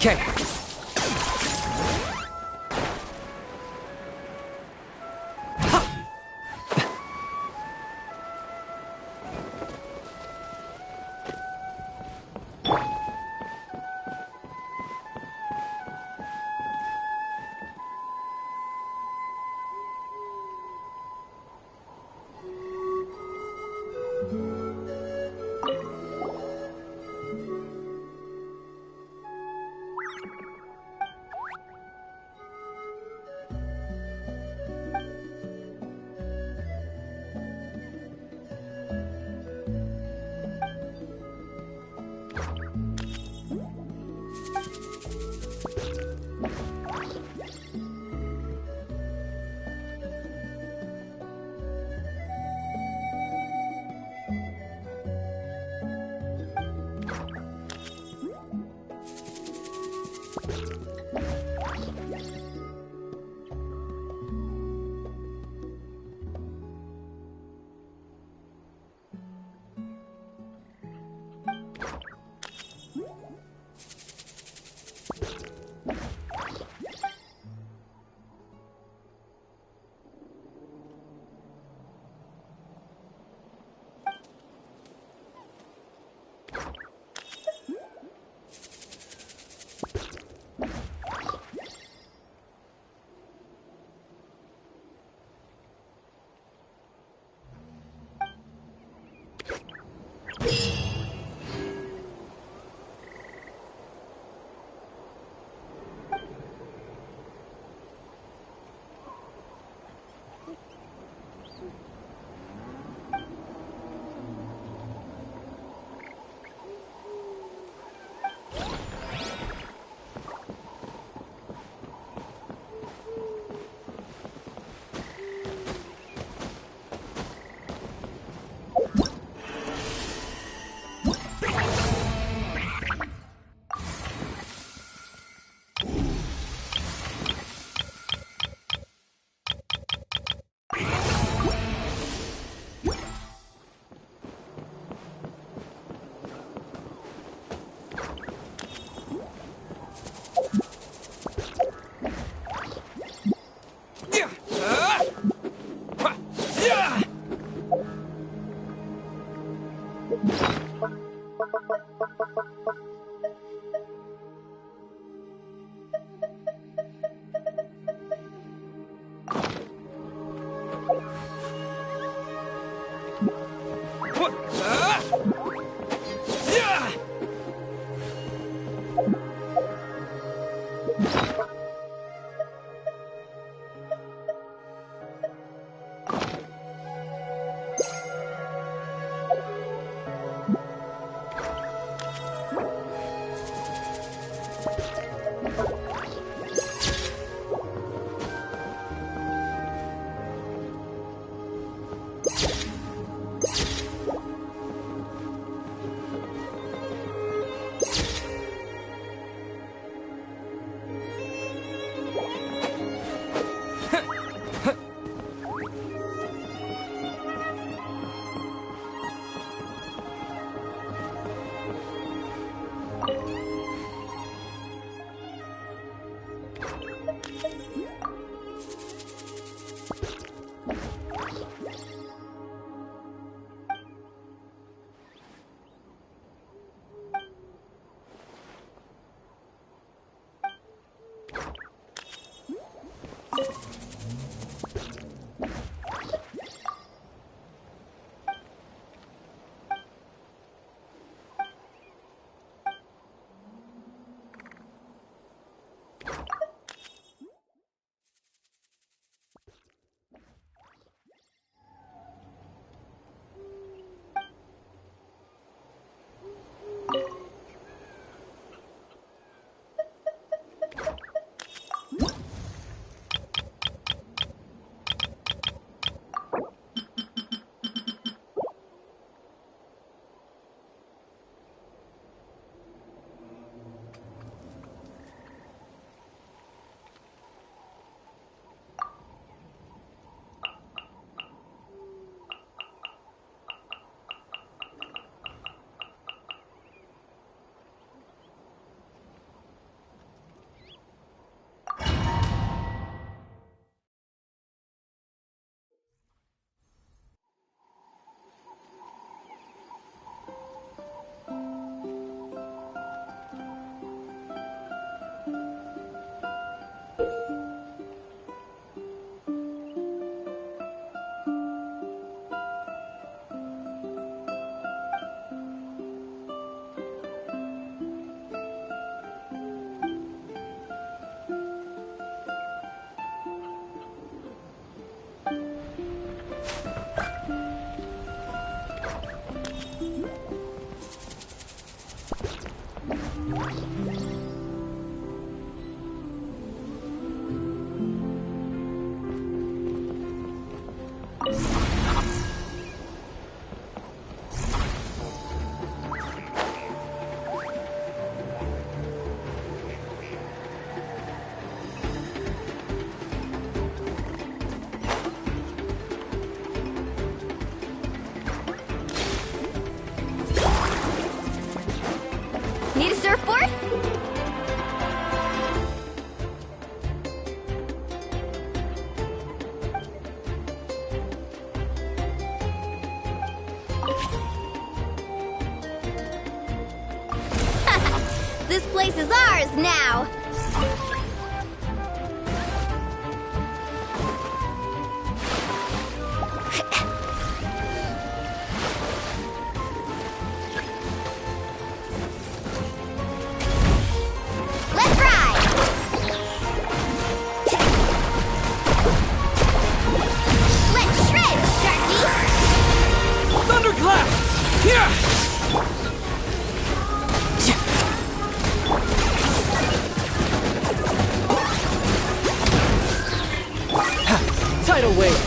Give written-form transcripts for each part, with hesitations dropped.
Okay. This place is ours now! Let's ride! Let's shred, Sharky! Thunderclap! Here! Tidal wave!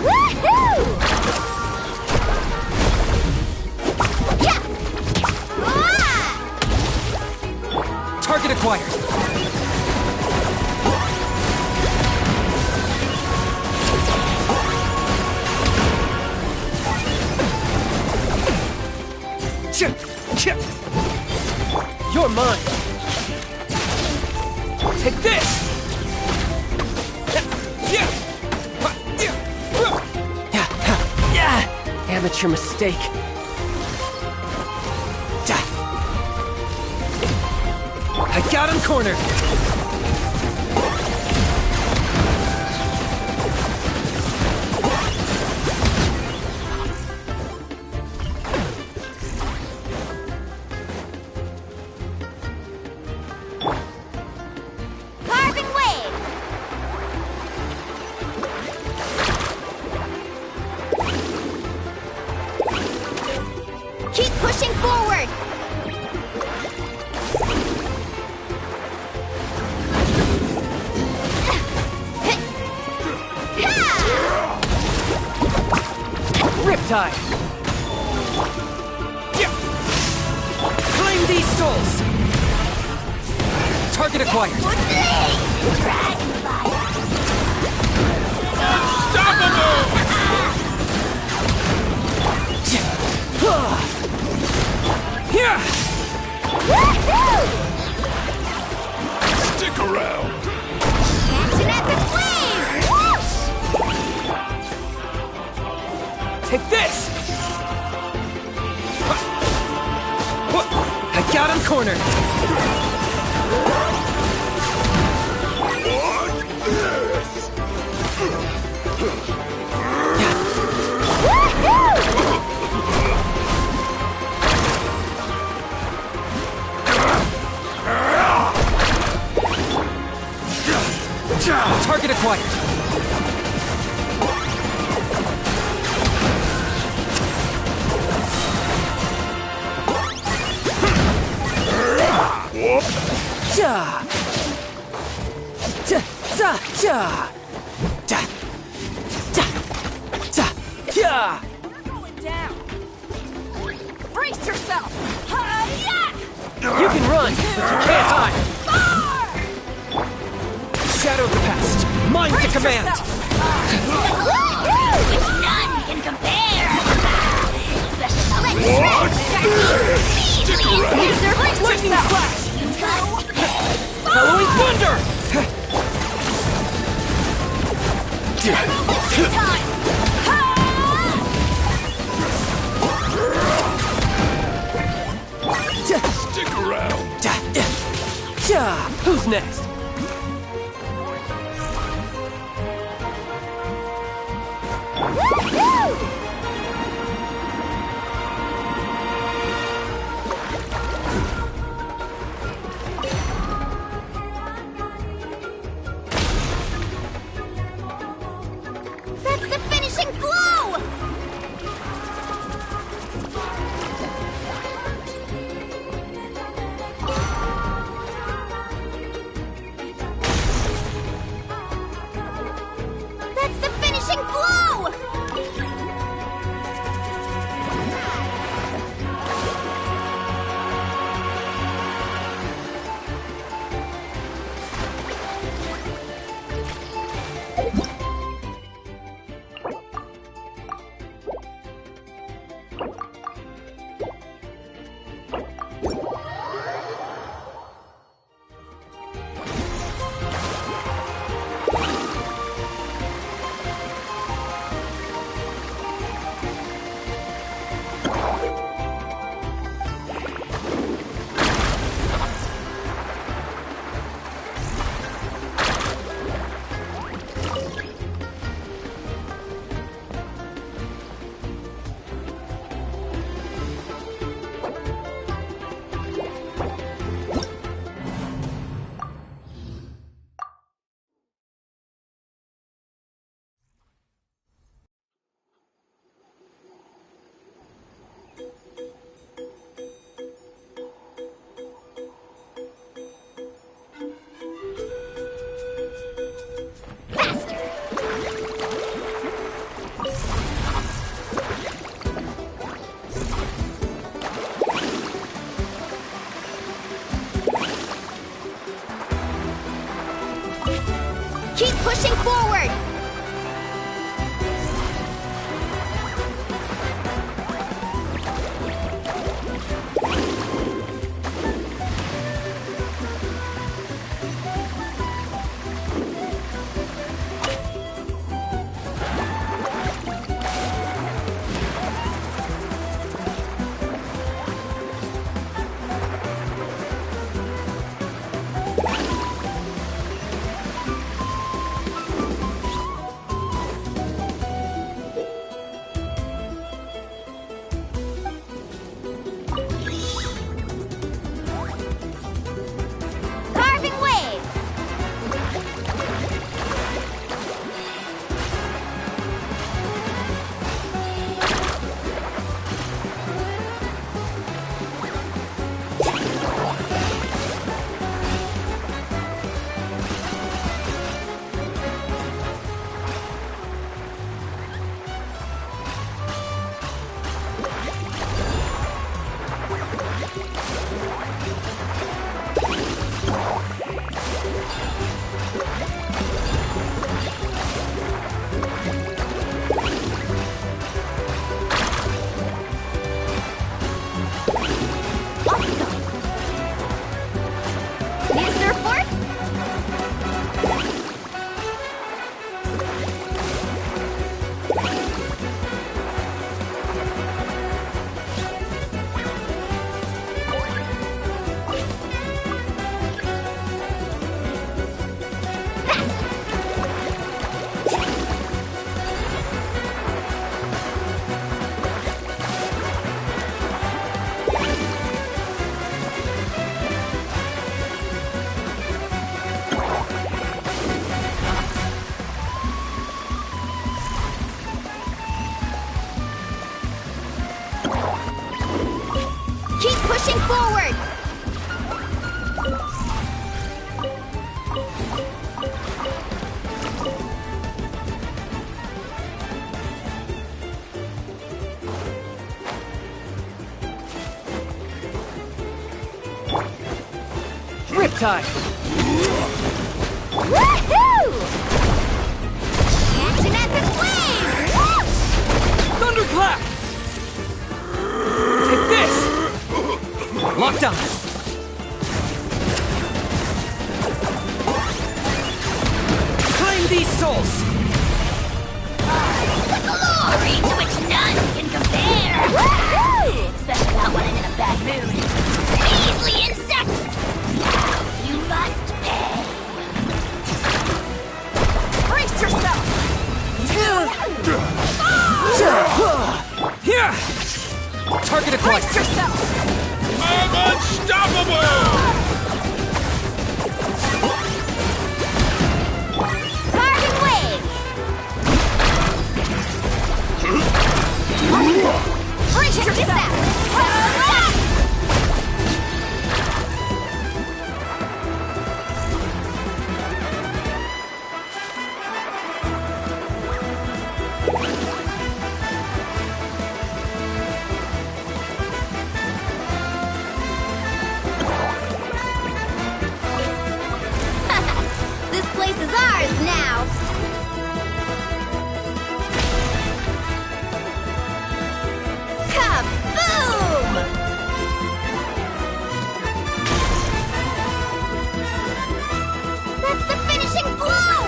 Woohoo! Yeah! Ah! Target acquired! You're mine! Take this! Amateur mistake. I got him cornered! Carving waves! Keep pushing forward! Riptide! Claim these souls! Target acquired! Here! Stick around! Action at the flame! Take this! I got him cornered! Target acquired! Ja! Ja! Ja! Ja! Ja! Ja! Ja! Going down. Brace yourself. You can run, but you can't hide! Shadow the past! Mind to command! None can compare! Stick around! Lightning flash! Halloween thunder! Stick around! Who's next? That's the finishing blow! Keep pushing forward! Carving waves! Need a surfboard? Keep pushing forward! Riptide! Woohoo! Catch an epic wave! Thunderclap! Take this! Locked on! Claim these souls! Glory to which none can compare! Woohoo! Especially not when I'm in a bad mood. Measly insect! Now you must pay! Brace yourself! Here! Target acquired! Brace yourself! I'm unstoppable! Carving waves! Brace yourself! This place is ours now! Kaboom! That's the finishing blow!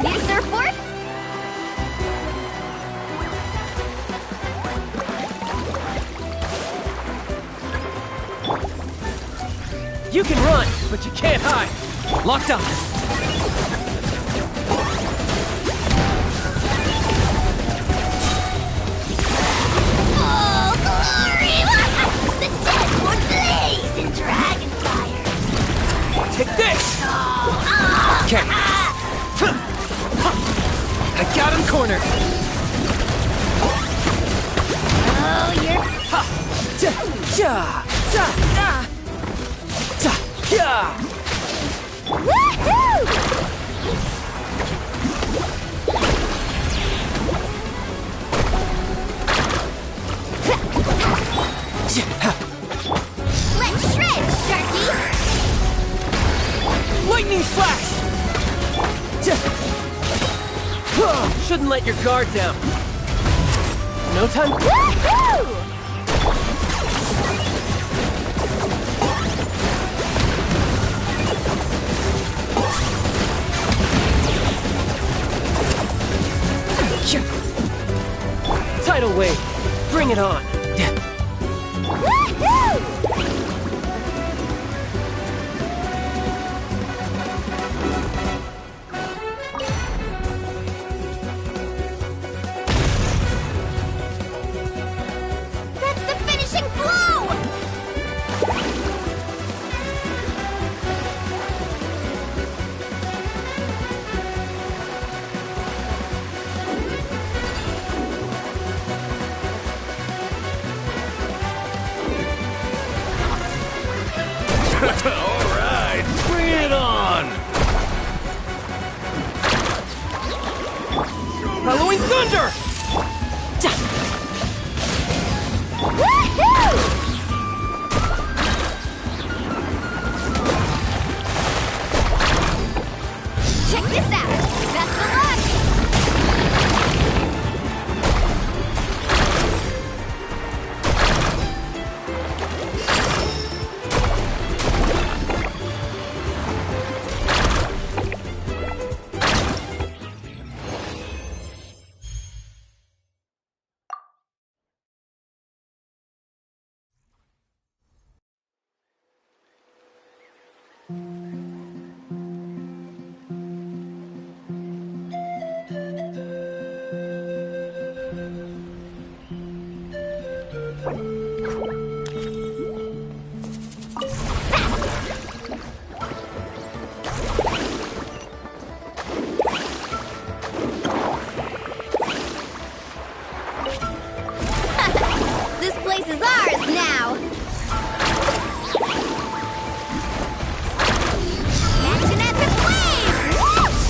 Need a surfboard? You can run, but you can't hide! Locked on! Oh, glory! The dead would blaze in dragon fire! Take this! Okay. I got him cornered! Oh, you're... Ha! Ja! Ja! Ja! Ja! Ja! Woohoo! Shouldn't let your guard down. No time. Woohoo! Tidal wave. Bring it on. Woohoo! That's the finishing blow! All right, bring it on! Halloween thunder! Woohoo! Check this out! Best of luck! This place is ours now! Action at the flame! Whoosh!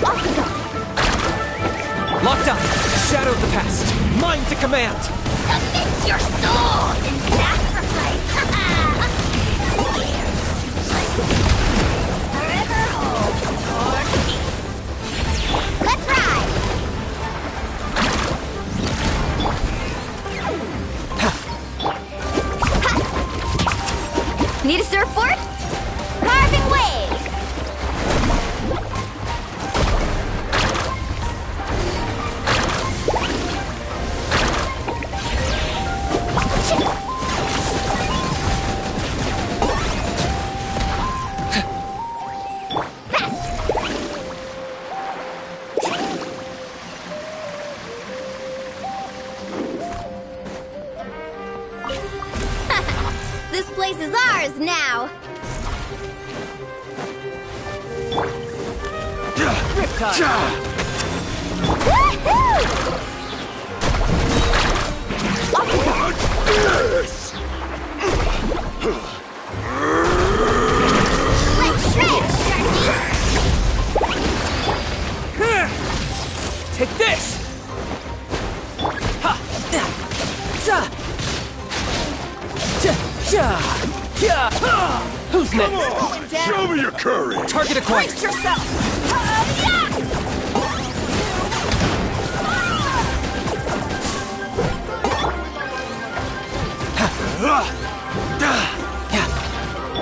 Off we go! Locked up. Shadow of the past. Mine to command. Submit your soul in sacrifice. Forever hold your peace. Let's ride! Need a surfboard? Carving waves! This place is ours now! Riptide. Woohoo! Off we go! Let's shred, Sharky! Take this. Ha. Za. Ja. Ja. Ja. Who's Come next? on! Show me your courage! Target acquired. Brace yourself!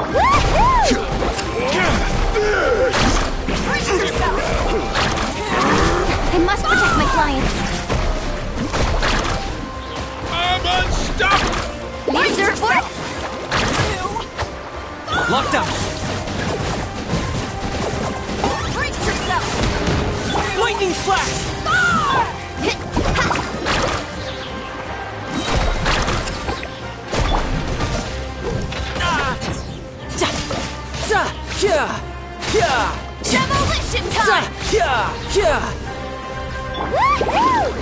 Woohoo! Brace yourself! I must protect my clients. I'm unstoppable! Need a surfboard? Locked up. Brace yourself! Lightning flash. Ja. Za. Ja. Ja. Demolition Za. time! Ja. Ja. Woohoo!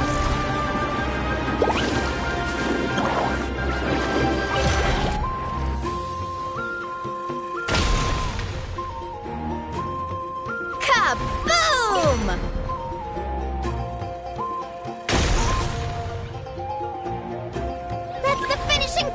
Kaboom! That's the finishing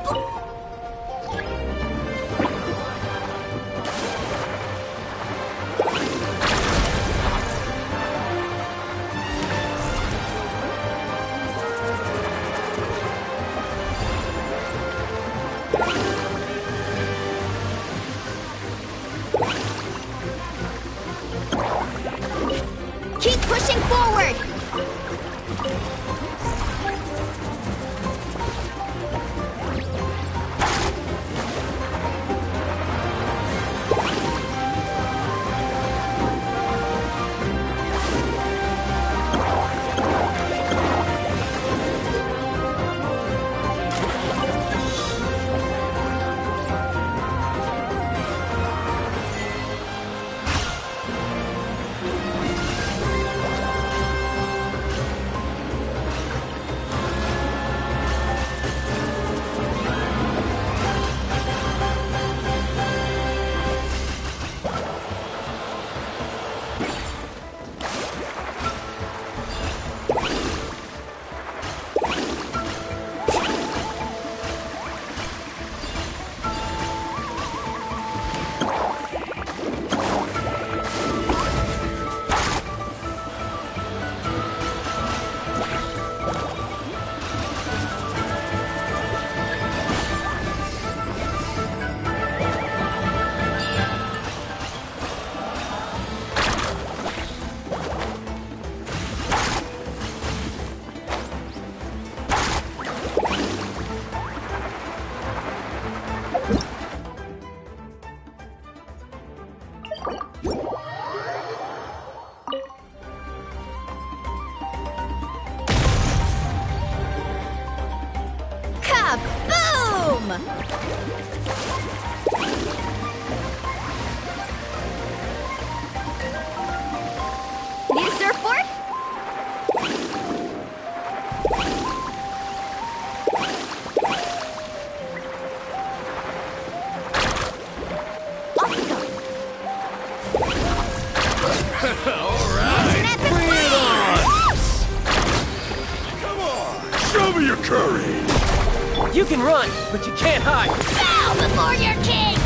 You can run, but you can't hide. Bow before your king!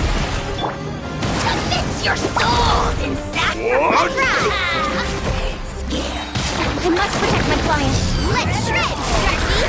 Commit your souls in sacrifice! Scare. I must protect my clients. Let's shred, Sharky!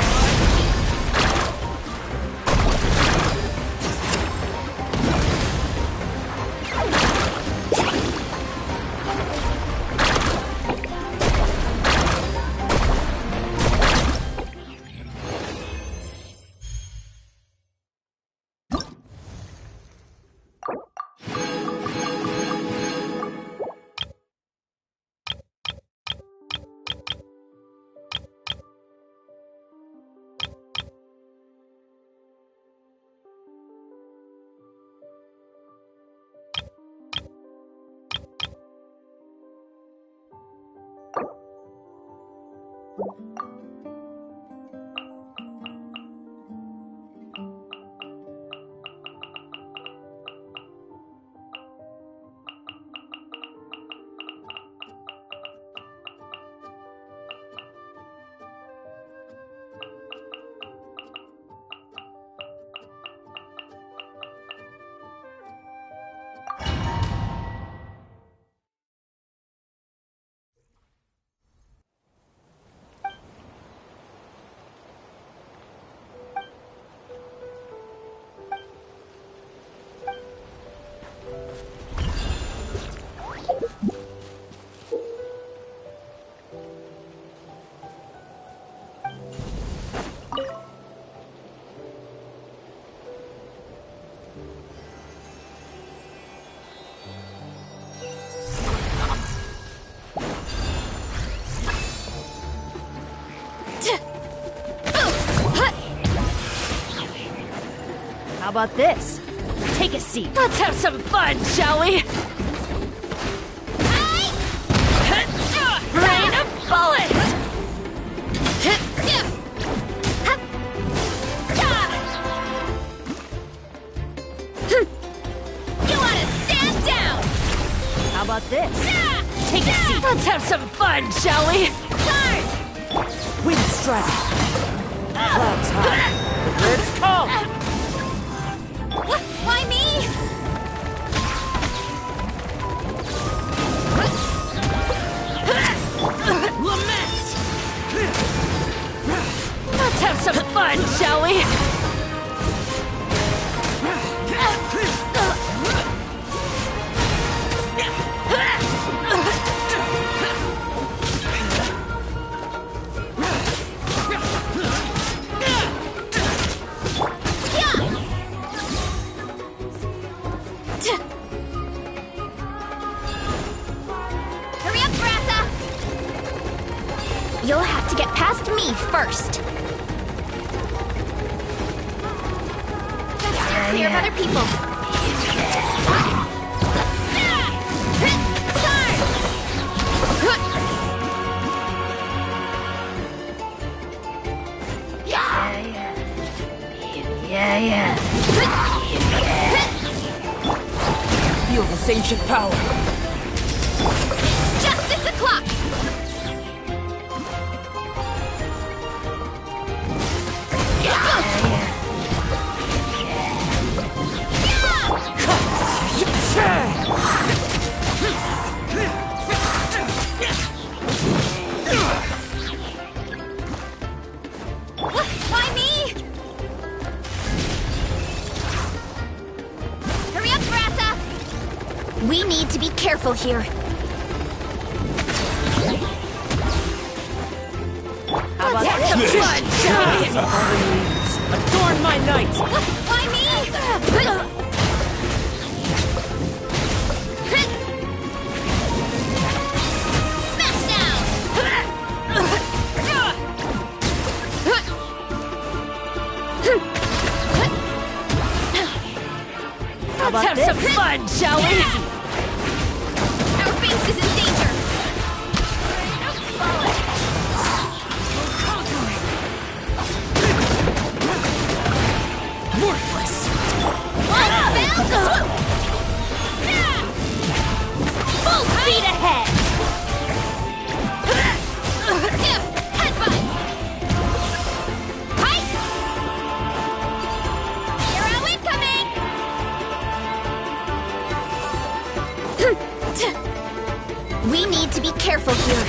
How about this? Take a seat. Let's have some fun, shall we? Rain of bullets! You wanna stand down! How about this? Take a seat. Let's have some fun, shall we? Turn! Wind strike. Clouds high. The bird's call. Why me? Lament. Let's have some fun, shall we? Hurry up, Brassa! You'll have to get past me first. Just steer clear of other people. Feel this ancient power. Justice o'clock! Why me? Hurry up, Brassa! We need to be careful here. How about that? Some fun, shall we? Adorn my night. Why me? Smash down! How about Let's have some fun, shall we? Our base is in danger! Worthless. Full speed ahead! Headbutt! Hike! We need to be careful here.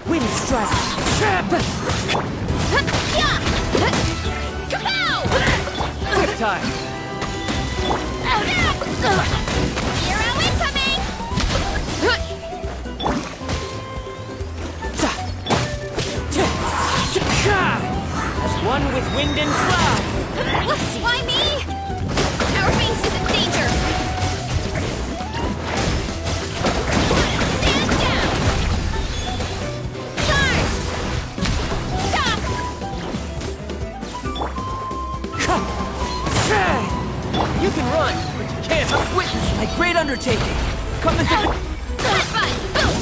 Wind strike. Quick time. Hero incoming! As one with wind and cloud. Why me? Our base is in danger. Stand down! Charge! Stop! You can run, but you can't witness my great undertaking. Come into the... Headbutt! Boom!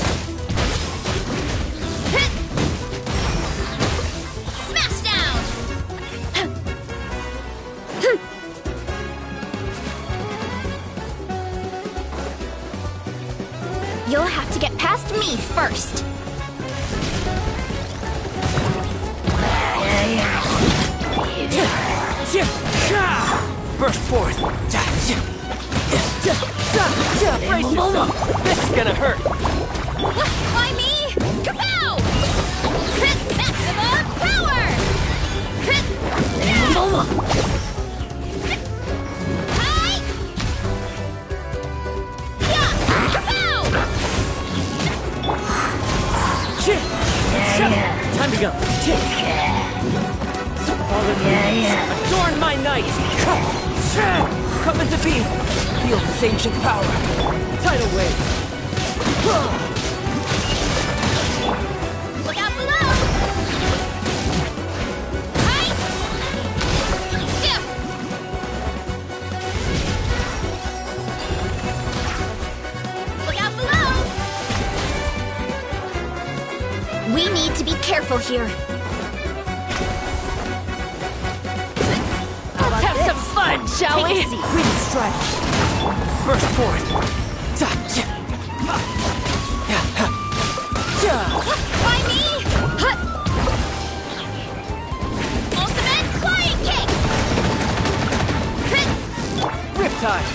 Hit! Smash down! You'll have to get past me first. Burst forth. Brace yourself. This is gonna hurt. Why me? Kapow! Maximum power! Hi! Yeah! Kapow! Time to go. Fallen leaves, adorn my night. Come into being. Feel this ancient power. Tidal wave. Look out below! Hi! Dip! Look out below! We need to be careful here. Let's have some fun, shall we? Wind strike. Burst forth. Why me? Ultimate flying kick! Riptide.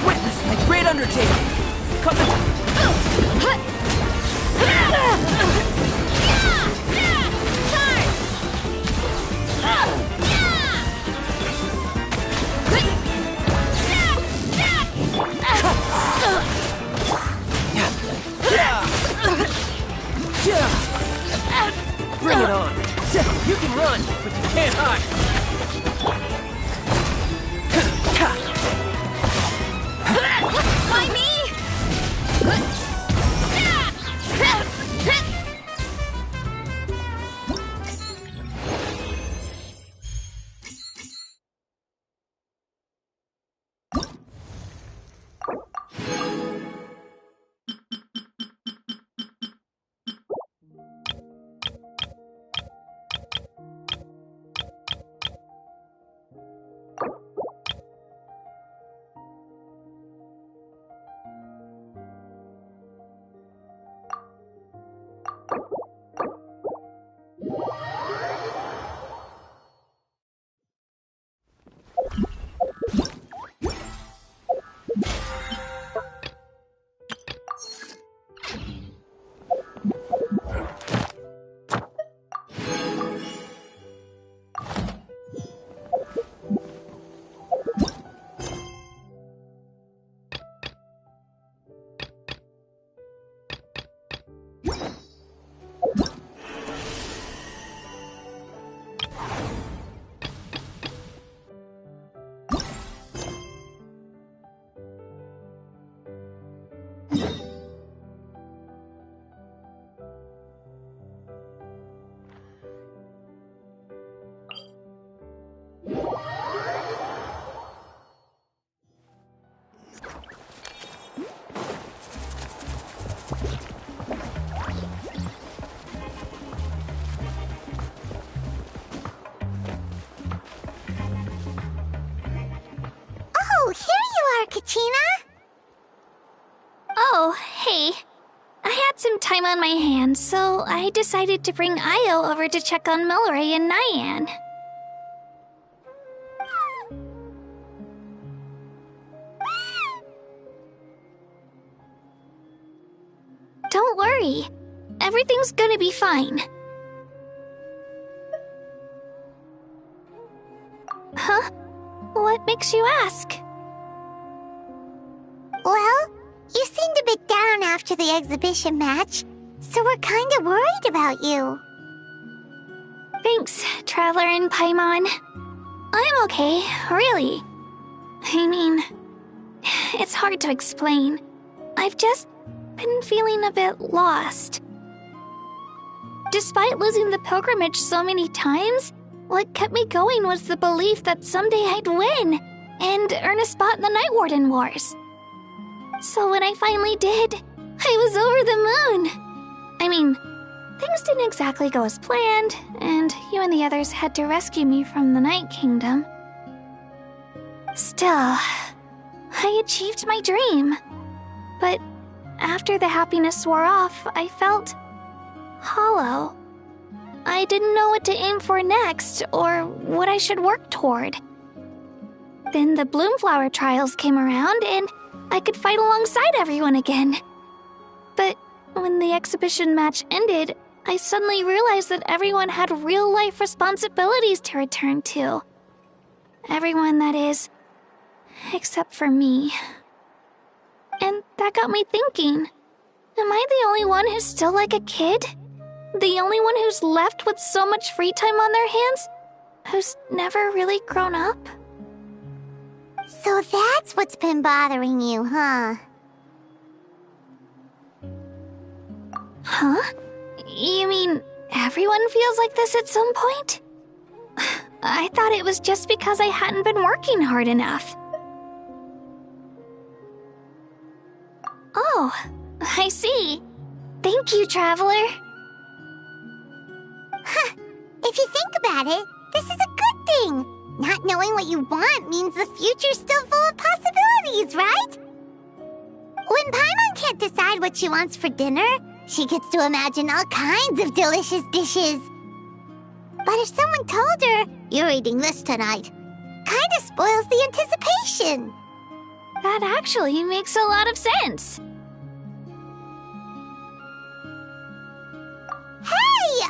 Witness my great undertaking. Come in. Bring it on. You can run, but you can't hide. Why me? Tina? Oh, hey. I had some time on my hands, so I decided to bring Io over to check on Melray and Nyan. Don't worry. Everything's gonna be fine. Huh? What makes you ask? Well, you seemed a bit down after the exhibition match, so we're kind of worried about you. Thanks, Traveler and Paimon. I'm okay, really. I mean, it's hard to explain. I've just been feeling a bit lost. Despite losing the pilgrimage so many times, what kept me going was the belief that someday I'd win and earn a spot in the Night Warden Wars. So when I finally did, I was over the moon. I mean, things didn't exactly go as planned, and you and the others had to rescue me from the Night Kingdom. Still, I achieved my dream. But after the happiness wore off, I felt hollow. I didn't know what to aim for next, or what I should work toward. Then the Bloomflower trials came around, and I could fight alongside everyone again. But when the exhibition match ended, I suddenly realized that everyone had real-life responsibilities to return to. Everyone, that is, except for me. And that got me thinking, am I the only one who's still like a kid? The only one who's left with so much free time on their hands? Who's never really grown up? So that's what's been bothering you, huh? Huh? You mean everyone feels like this at some point? I thought it was just because I hadn't been working hard enough. Oh, I see. Thank you, Traveler. Huh. If you think about it, this is a good thing. Not knowing what you want means the future's still full of possibilities, right? When Paimon can't decide what she wants for dinner, she gets to imagine all kinds of delicious dishes. But if someone told her, you're eating this tonight, kinda spoils the anticipation. That actually makes a lot of sense. Hey!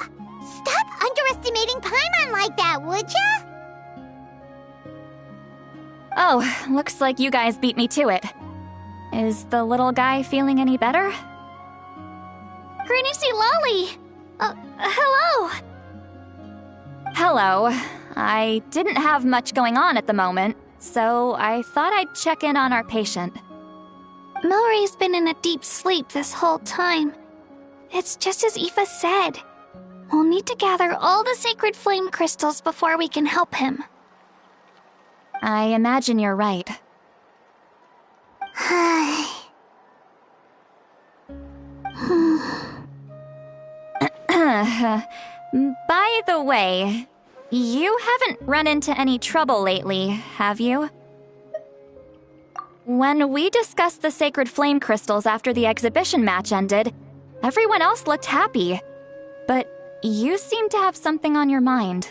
Stop underestimating Paimon like that, would ya? Oh, looks like you guys beat me to it. Is the little guy feeling any better? Granny C. Lolly! Hello! Hello. I didn't have much going on at the moment, so I thought I'd check in on our patient. Melray's been in a deep sleep this whole time. It's just as Aoife said. We'll need to gather all the sacred flame crystals before we can help him. I imagine you're right. By the way, you haven't run into any trouble lately, have you? When we discussed the sacred flame crystals after the exhibition match ended, everyone else looked happy. But you seem to have something on your mind.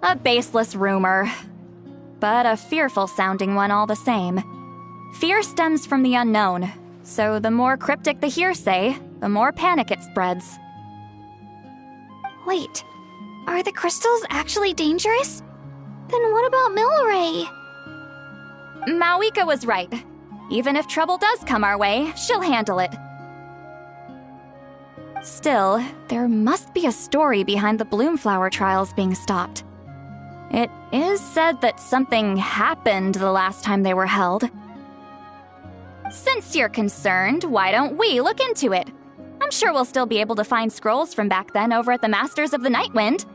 A baseless rumor, but a fearful-sounding one all the same. Fear stems from the unknown, so the more cryptic the hearsay, the more panic it spreads. Wait, are the crystals actually dangerous? Then what about Melray? Mawika was right. Even if trouble does come our way, she'll handle it. Still, there must be a story behind the Bloomflower trials being stopped. It is said that something happened the last time they were held. Since you're concerned, why don't we look into it? I'm sure we'll still be able to find scrolls from back then over at the Masters of the Nightwind.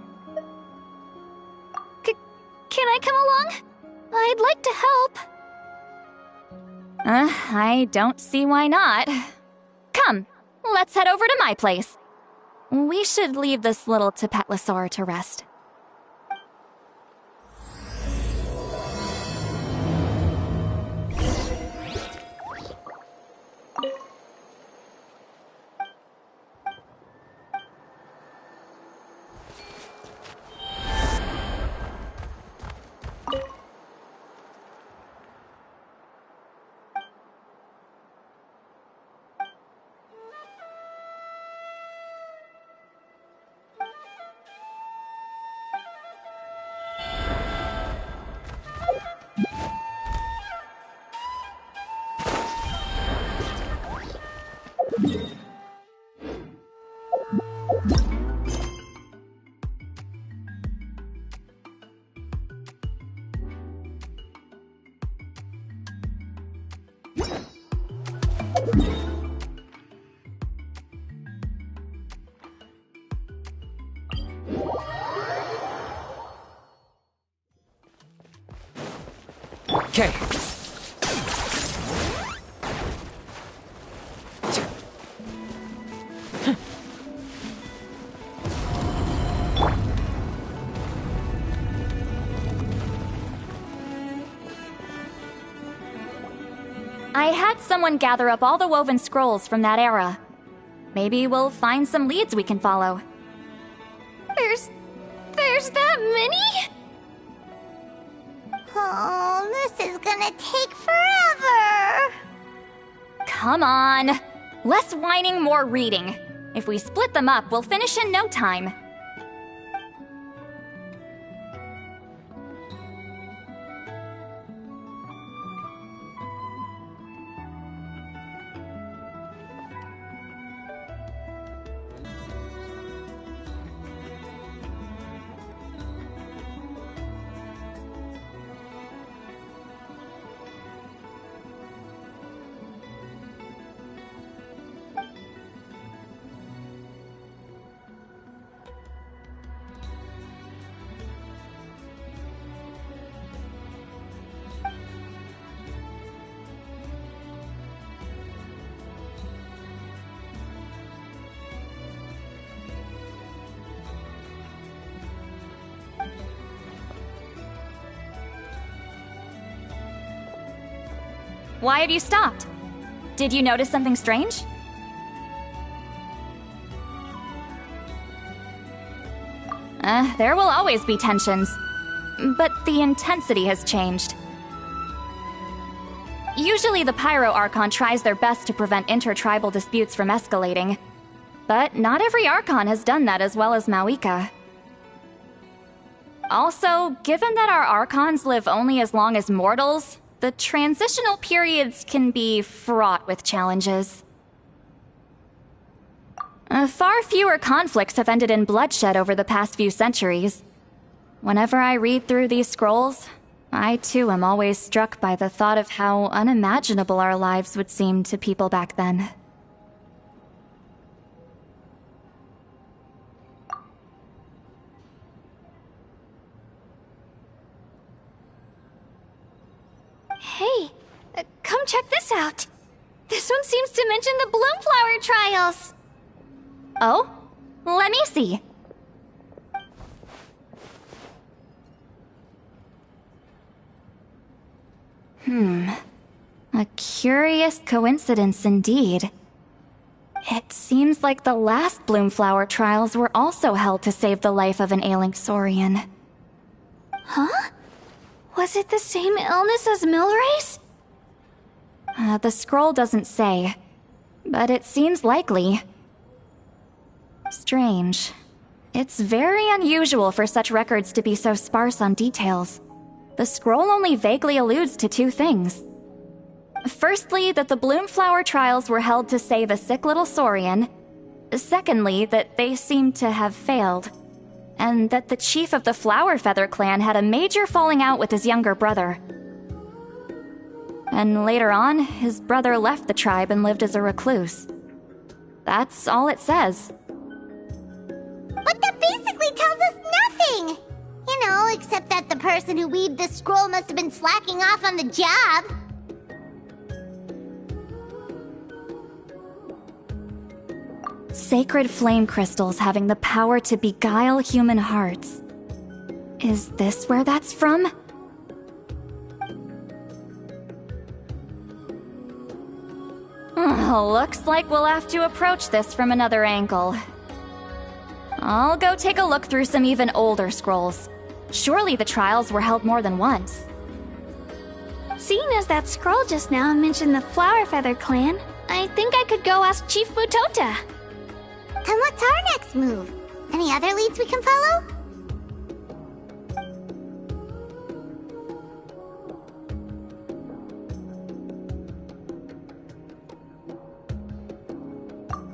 Can I come along? I'd like to help. I don't see why not. Come, let's head over to my place. We should leave this little Tapetlosaur to rest. Okay. I had someone gather up all the woven scrolls from that era. Maybe we'll find some leads we can follow. There's that many? Oh, this is gonna take forever. Come on. Less whining, more reading. If we split them up, we'll finish in no time. Why have you stopped? Did you notice something strange? There will always be tensions, but the intensity has changed. Usually the Pyro Archon tries their best to prevent intertribal disputes from escalating, but not every Archon has done that as well as Mawika. Also, given that our Archons live only as long as mortals, the transitional periods can be fraught with challenges. Far fewer conflicts have ended in bloodshed over the past few centuries. Whenever I read through these scrolls, I too am always struck by the thought of how unimaginable our lives would seem to people back then. Hey, come check this out. This one seems to mention the Bloomflower trials. Oh? Let me see. A curious coincidence indeed. It seems like the last Bloomflower trials were also held to save the life of an ailing Saurian. Huh? Was it the same illness as Milray's? The scroll doesn't say, but it seems likely. Strange. It's very unusual for such records to be so sparse on details. The scroll only vaguely alludes to two things. Firstly, that the Bloomflower trials were held to save a sick little Saurian. Secondly, that they seem to have failed. And that the chief of the Flower Feather clan had a major falling out with his younger brother. And later on, his brother left the tribe and lived as a recluse. That's all it says. But that basically tells us nothing! You know, Oh, except that the person who weaved this scroll must have been slacking off on the job. Sacred flame crystals having the power to beguile human hearts. Is this where that's from? Looks like we'll have to approach this from another angle. I'll go take a look through some even older scrolls. Surely the trials were held more than once. Seeing as that scroll just now mentioned the Flower Feather clan, I think I could go ask Chief Mutota. And what's our next move? Any other leads we can follow?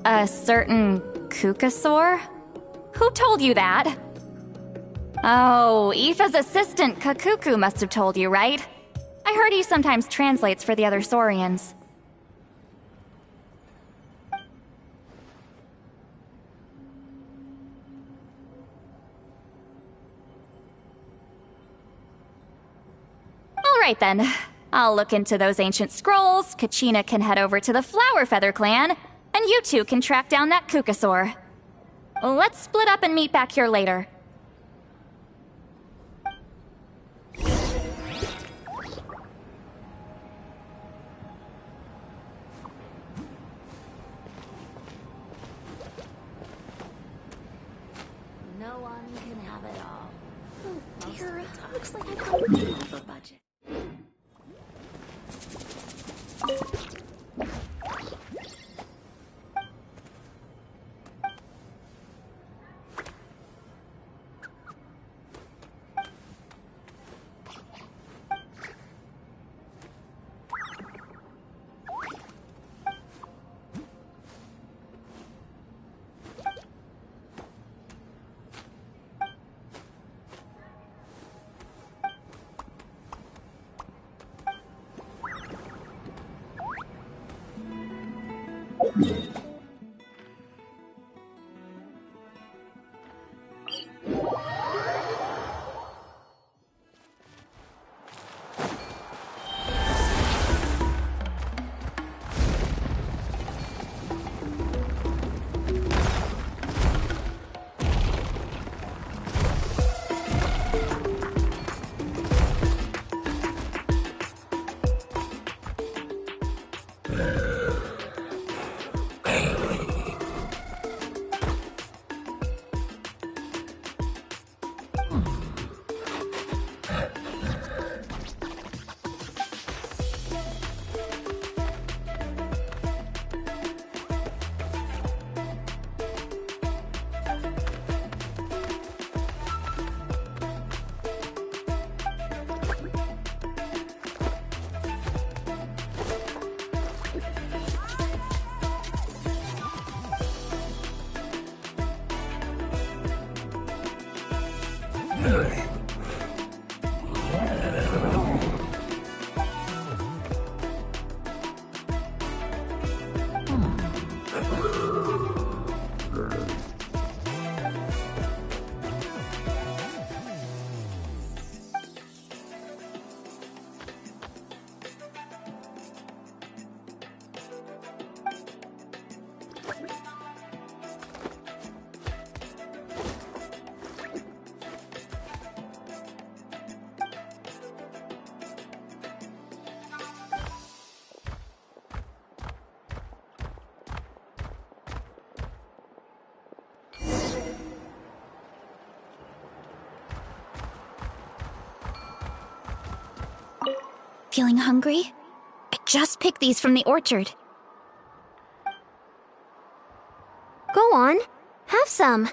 A certain Kukasaur? Who told you that? Oh, Aoife's assistant Kakuku must have told you, right? I heard he sometimes translates for the other Saurians. Alright then. I'll look into those ancient scrolls, Kachina can head over to the Flower Feather clan, and you two can track down that Kukasaur. Let's split up and meet back here later. No one can have it all. Oh dear, looks like I've gone over budget. Feeling hungry? I just picked these from the orchard. Go on, have some.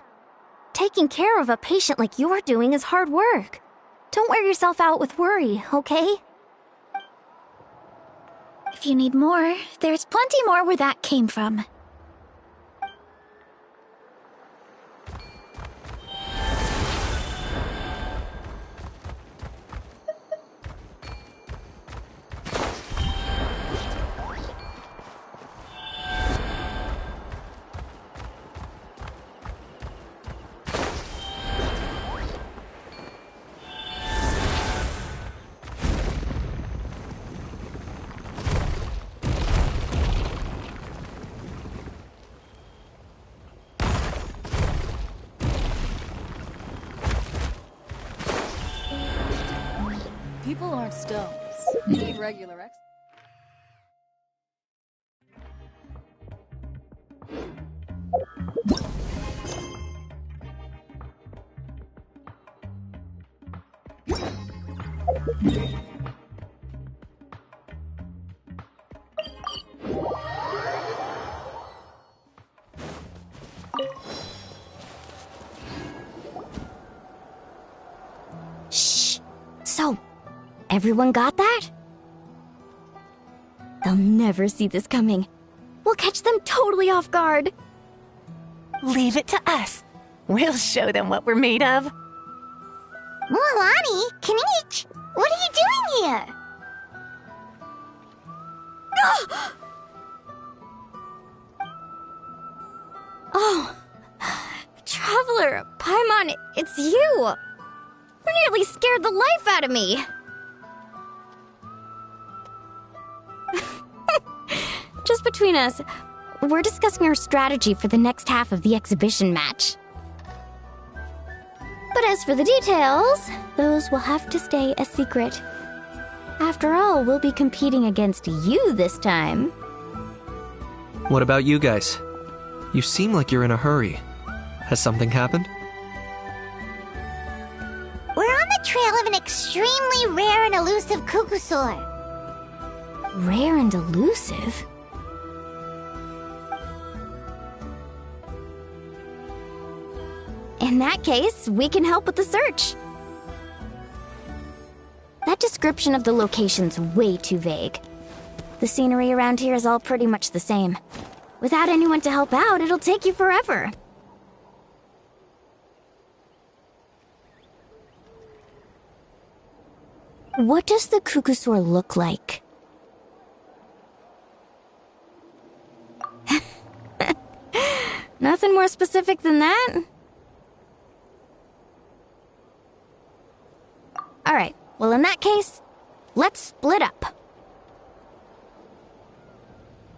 Taking care of a patient like you're doing is hard work. Don't wear yourself out with worry, okay? If you need more, there's plenty more where that came from. People aren't stones. They need regular ex. Shh. So, everyone got that? They'll never see this coming. We'll catch them totally off guard. Leave it to us. We'll show them what we're made of. Moalani, Kanich, what are you doing here? Oh, Traveler, Paimon, it's you! You nearly scared the life out of me! Just between us, we're discussing our strategy for the next half of the exhibition match. But as for the details, those will have to stay a secret. After all, we'll be competing against you this time. What about you guys? You seem like you're in a hurry. Has something happened? We're on the trail of an extremely rare and elusive Kukusaur. Rare and elusive? In that case, we can help with the search. That description of the location's way too vague. The scenery around here is all pretty much the same. Without anyone to help out, it'll take you forever. What does the Kukusaur look like? Nothing more specific than that? Alright, well in that case, let's split up.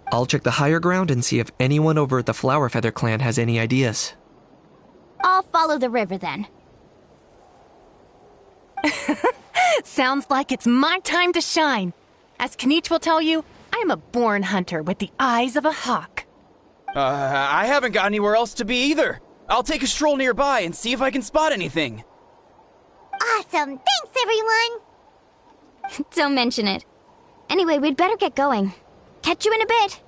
I'll check the higher ground and see if anyone over at the Flower Feather clan has any ideas. I'll follow the river then. Sounds like it's my time to shine. As Kanich will tell you, I'm a born hunter with the eyes of a hawk. I haven't got anywhere else to be either. I'll take a stroll nearby and see if I can spot anything. Awesome, thanks everyone! Don't mention it. Anyway, we'd better get going. Catch you in a bit.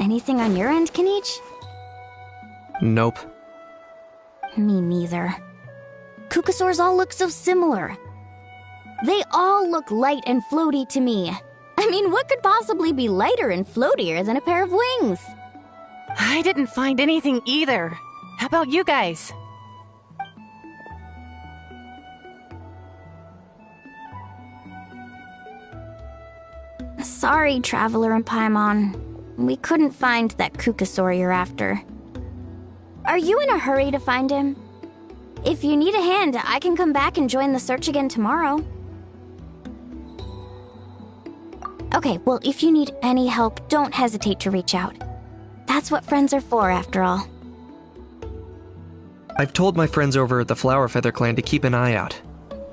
Anything on your end, Kenichi? Nope. Me neither. Kukasaurs all look so similar. They all look light and floaty to me. I mean, what could possibly be lighter and floatier than a pair of wings? I didn't find anything either. How about you guys? Sorry, Traveler and Paimon. We couldn't find that Kukasaur you're after. Are you in a hurry to find him? If you need a hand, I can come back and join the search again tomorrow. Okay, well, if you need any help, don't hesitate to reach out. That's what friends are for, after all. I've told my friends over at the Flower Feather Clan to keep an eye out.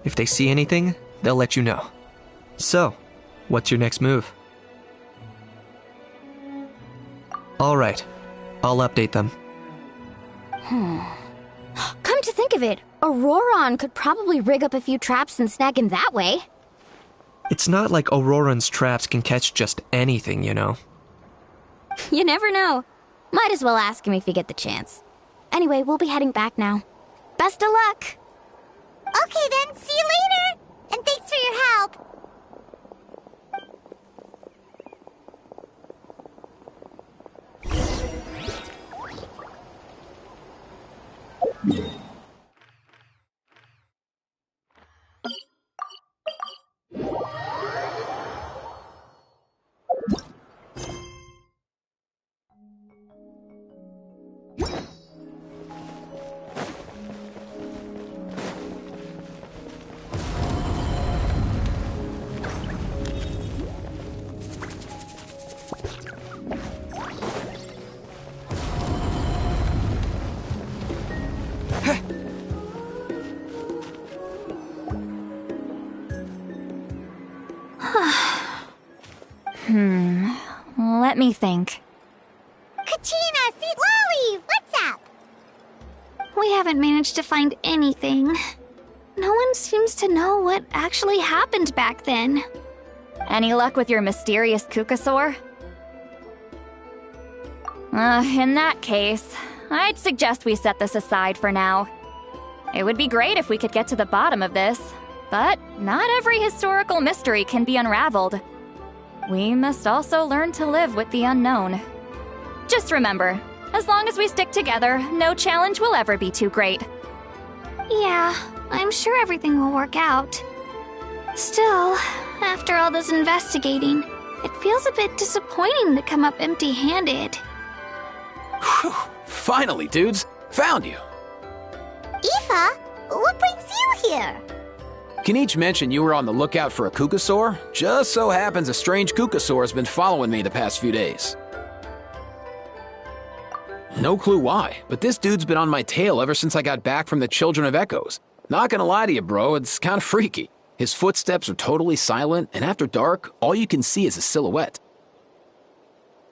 If they see anything, they'll let you know. So, what's your next move? Alright, I'll update them. Come to think of it, Auroron could probably rig up a few traps and snag him that way. It's not like Auroran's traps can catch just anything, you know. You never know. Might as well ask him if you get the chance. Anyway, we'll be heading back now. Best of luck! Okay then, see you later! And thanks for your help! Let me think. Kachina, Seed Lolly, what's up? We haven't managed to find anything. No one seems to know what actually happened back then. Any luck with your mysterious Kukasaur? In that case, I'd suggest we set this aside for now. It would be great if we could get to the bottom of this, but not every historical mystery can be unraveled. We must also learn to live with the unknown. Just remember, as long as we stick together, no challenge will ever be too great. Yeah, I'm sure everything will work out. Still, after all this investigating, it feels a bit disappointing to come up empty-handed. Whew. Finally, dudes. Found you. Aoife, what brings you here? Kenichi mentioned you were on the lookout for a Kukasaur. Just so happens a strange Kukasaur has been following me the past few days. No clue why, but this dude's been on my tail ever since I got back from the Children of Echoes. Not gonna lie to you, bro, it's kinda freaky. His footsteps are totally silent, and after dark, all you can see is a silhouette.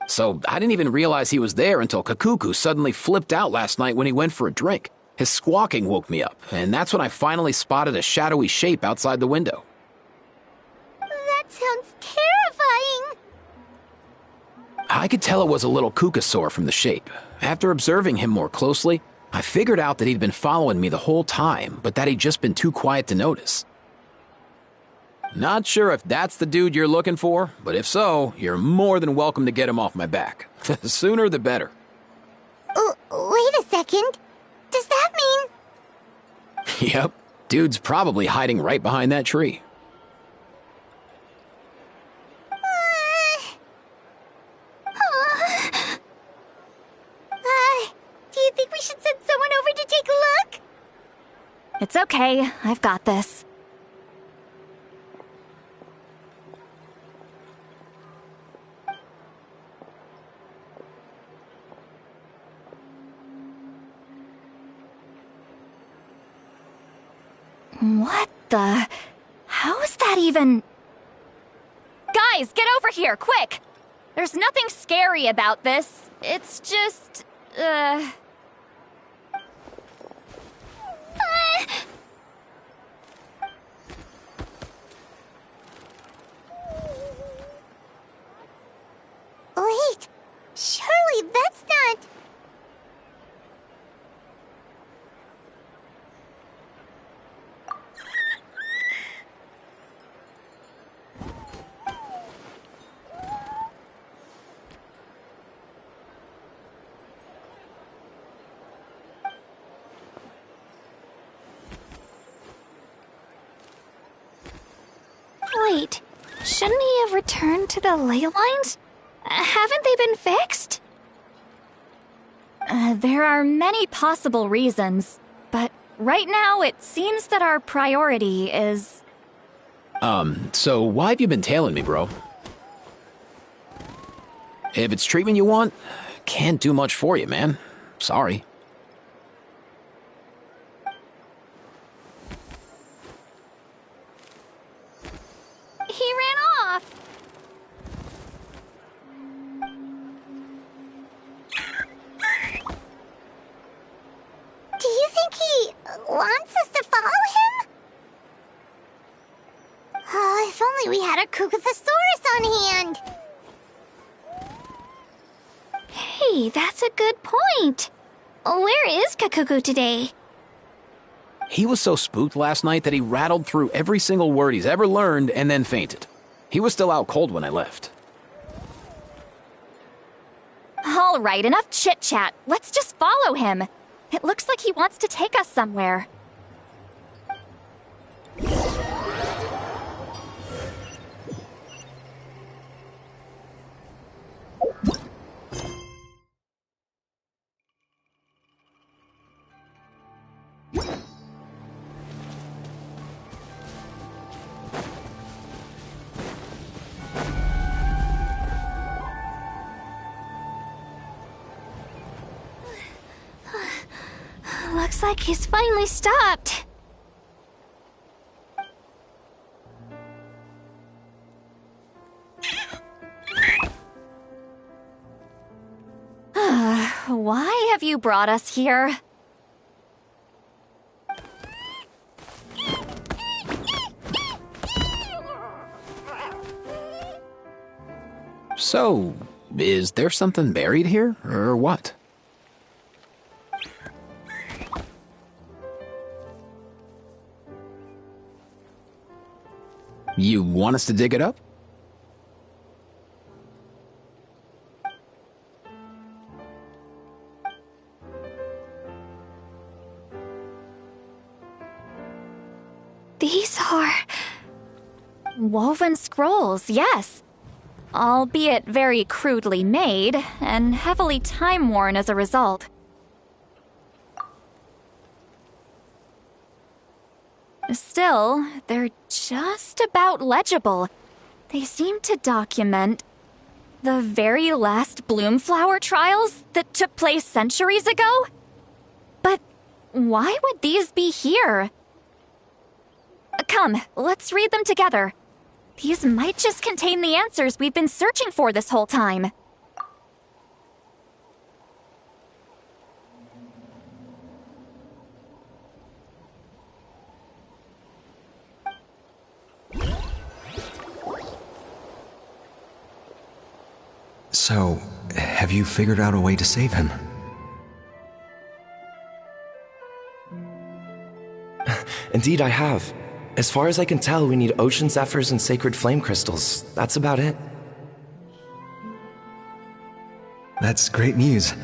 So I didn't even realize he was there until Kakuku suddenly flipped out last night when he went for a drink. His squawking woke me up, and that's when I finally spotted a shadowy shape outside the window. That sounds terrifying. I could tell it was a little Kukasaur from the shape. After observing him more closely, I figured out that he'd been following me the whole time, but that he'd just been too quiet to notice. Not sure if that's the dude you're looking for, but if so, you're more than welcome to get him off my back. The sooner the better. Wait a second. Does that mean... Yep, dude's probably hiding right behind that tree. Do you think we should send someone over to take a look? It's okay, I've got this. What the... How is that even... Guys, get over here, quick! There's nothing scary about this. It's just... Wait, surely Wait, shouldn't he have returned to the ley lines? Haven't they been fixed? There are many possible reasons, but right now it seems that our priority is... So why have you been tailing me, bro? If it's treatment you want, can't do much for you, man. Sorry. He ran off! Do you think he wants us to follow him? Oh, if only we had a Kukathosaurus on hand. Hey, that's a good point. Where is Kakuku today? He was so spooked last night that he rattled through every single word he's ever learned and then fainted. He was still out cold when I left. All right, enough chit-chat. Let's just follow him. It looks like he wants to take us somewhere. Looks like he's finally stopped. Why have you brought us here? So, is there something buried here, or what? You want us to dig it up? These are... Woven scrolls, yes. Albeit very crudely made, and heavily time-worn as a result. Still, they're just about legible. They seem to document the very last Bloomflower trials that took place centuries ago? But why would these be here? Come, let's read them together. These might just contain the answers we've been searching for this whole time. So, have you figured out a way to save him? Indeed, I have. As far as I can tell, we need ocean zephyrs and sacred flame crystals. That's about it. That's great news.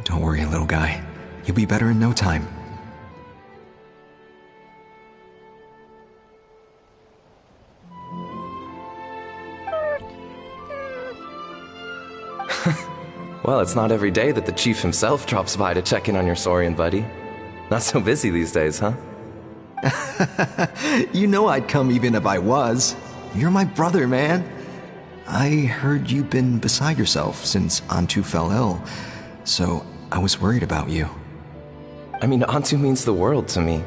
Don't worry, little guy. You'll be better in no time. Well, it's not every day that the chief himself drops by to check in on your Saurian buddy. Not so busy these days, huh? You know I'd come even if I was. You're my brother, man. I heard you've been beside yourself since Antu fell ill, so I was worried about you. I mean, Antu means the world to me.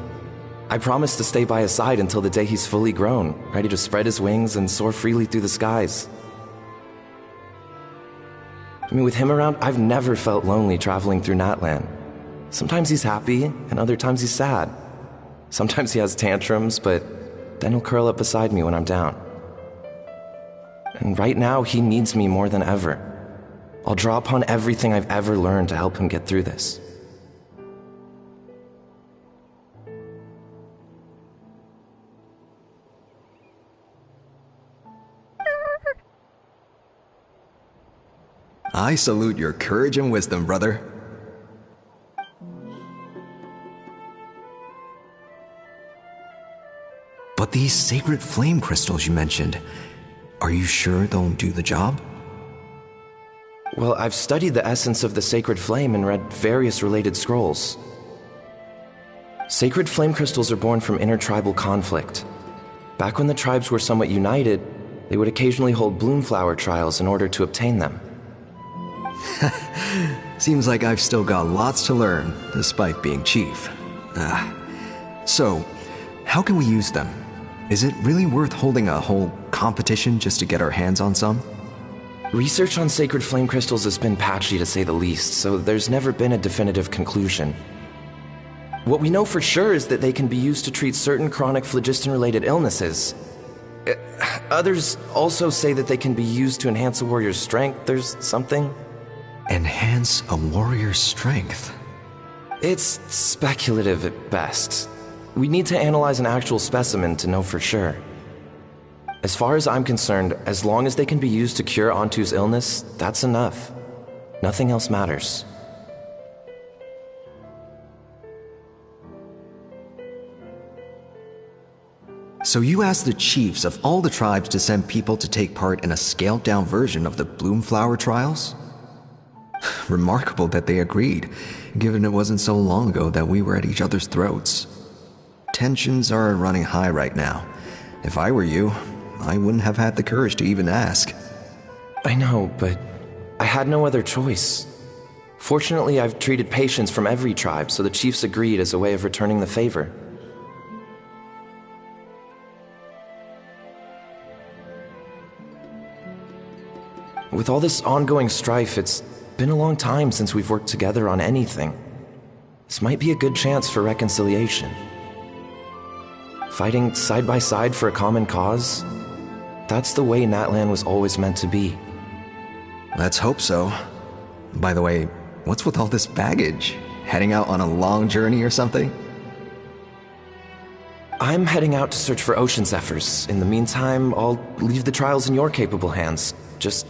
I promised to stay by his side until the day he's fully grown, ready to spread his wings and soar freely through the skies. I mean, with him around, I've never felt lonely traveling through Natlan. Sometimes he's happy, and other times he's sad. Sometimes he has tantrums, but then he'll curl up beside me when I'm down. And right now, he needs me more than ever. I'll draw upon everything I've ever learned to help him get through this. I salute your courage and wisdom, brother. But these sacred flame crystals you mentioned. Are you sure they'll do the job? Well, I've studied the essence of the sacred flame and read various related scrolls. Sacred flame crystals are born from intertribal conflict. Back when the tribes were somewhat united, they would occasionally hold bloomflower trials in order to obtain them. Seems like I've still got lots to learn, despite being chief. So, how can we use them? Is it really worth holding a whole competition just to get our hands on some? Research on sacred flame crystals has been patchy to say the least, so there's never been a definitive conclusion. What we know for sure is that they can be used to treat certain chronic phlogiston-related illnesses. Others also say that they can be used to enhance a warrior's strength. There's something. Enhance a warrior's strength? It's speculative at best. We need to analyze an actual specimen to know for sure. As far as I'm concerned, as long as they can be used to cure Antu's illness, that's enough. Nothing else matters. So you asked the chiefs of all the tribes to send people to take part in a scaled-down version of the Bloomflower trials? Remarkable that they agreed, given it wasn't so long ago that we were at each other's throats. Tensions are running high right now. If I were you, I wouldn't have had the courage to even ask. I know, but I had no other choice. Fortunately, I've treated patients from every tribe, so the chiefs agreed as a way of returning the favor. With all this ongoing strife, it's been a long time since we've worked together on anything. This might be a good chance for reconciliation. Fighting side by side for a common cause? That's the way Natlan was always meant to be. Let's hope so. By the way, what's with all this baggage? Heading out on a long journey or something? I'm heading out to search for ocean zephyrs. In the meantime, I'll leave the trials in your capable hands. Just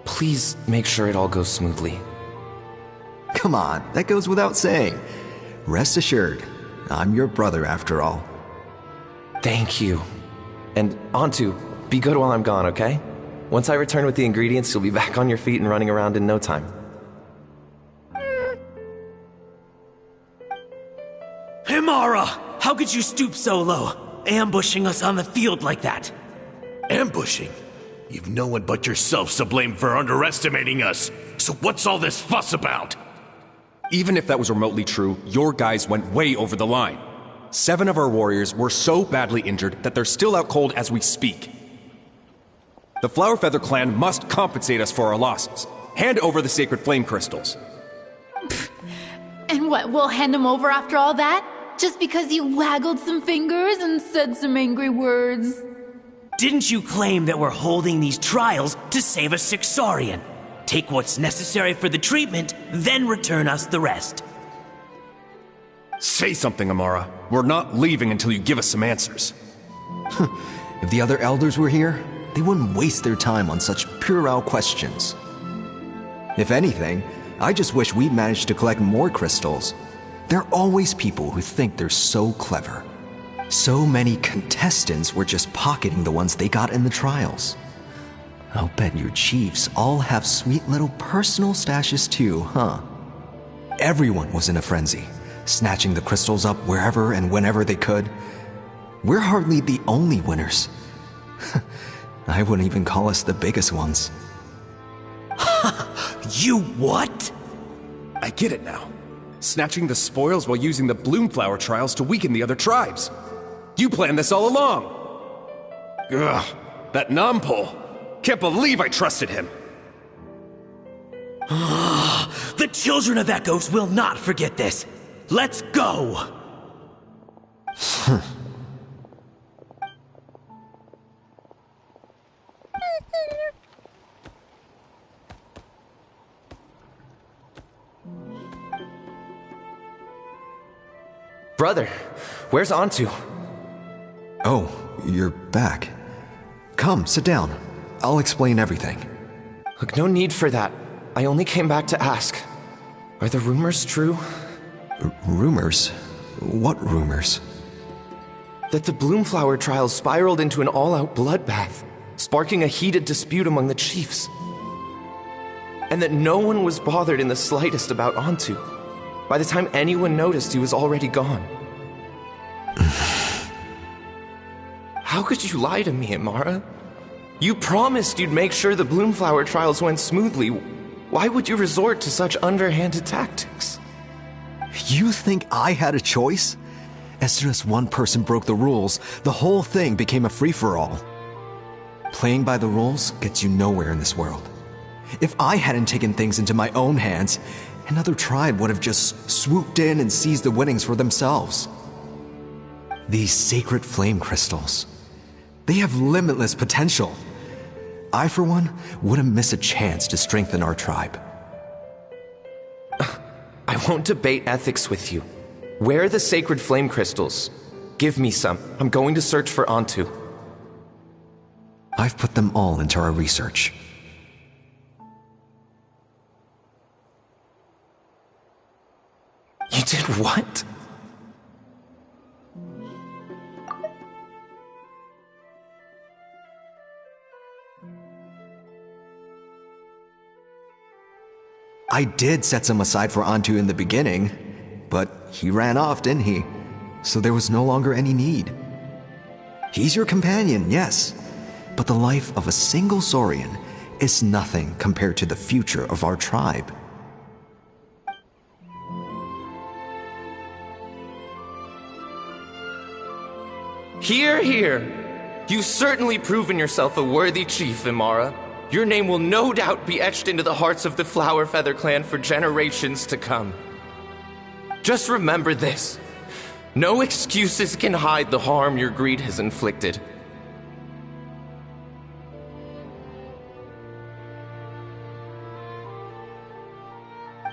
please make sure it all goes smoothly. Come on, that goes without saying. Rest assured, I'm your brother after all. Thank you. And Antu, be good while I'm gone, okay? Once I return with the ingredients, you'll be back on your feet and running around in no time. Himara! How could you stoop so low, ambushing us on the field like that? Ambushing? You've no one but yourself to blame for underestimating us. So what's all this fuss about? Even if that was remotely true, your guys went way over the line. 7 of our warriors were so badly injured that they're still out cold as we speak. The Flower Feather clan must compensate us for our losses. Hand over the sacred flame crystals. And what, we'll hand them over after all that? Just because you waggled some fingers and said some angry words? Didn't you claim that we're holding these trials to save a Sixarian? Take what's necessary for the treatment, then return us the rest. Say something, Amara. We're not leaving until you give us some answers. If the other elders were here, they wouldn't waste their time on such puerile questions. If anything, I just wish we'd managed to collect more crystals. There are always people who think they're so clever. So many contestants were just pocketing the ones they got in the trials. I'll bet your chiefs all have sweet little personal stashes too, huh? Everyone was in a frenzy, snatching the crystals up wherever and whenever they could. We're hardly the only winners. I wouldn't even call us the biggest ones. You what? I get it now. Snatching the spoils while using the Bloomflower trials to weaken the other tribes. You planned this all along. Ugh, that Nampole. Can't believe I trusted him. The children of Echoes will not forget this. Let's go! Brother, where's Antu? Oh, you're back. Come, sit down. I'll explain everything. Look, no need for that. I only came back to ask. Are the rumors true? Rumors? What rumors? that the Bloomflower trials spiraled into an all-out bloodbath, sparking a heated dispute among the chiefs. And that no one was bothered in the slightest about Antu. By the time anyone noticed, he was already gone. How could you lie to me, Amara? You promised you'd make sure the Bloomflower trials went smoothly. Why would you resort to such underhanded tactics? You think I had a choice? As soon as one person broke the rules, the whole thing became a free-for-all. Playing by the rules gets you nowhere in this world. If I hadn't taken things into my own hands, another tribe would have just swooped in and seized the winnings for themselves. These sacred flame crystals, they have limitless potential. I, for one, wouldn't miss a chance to strengthen our tribe. I won't debate ethics with you. Where are the sacred flame crystals? Give me some. I'm going to search for Antu. I've put them all into our research. You did what? I did set some aside for Antu in the beginning, but he ran off, didn't he? So there was no longer any need. He's your companion, yes, but the life of a single Saurian is nothing compared to the future of our tribe. Hear, hear. You've certainly proven yourself a worthy chief, Imara. Your name will no doubt be etched into the hearts of the Flower Feather clan for generations to come. Just remember this. No excuses can hide the harm your greed has inflicted.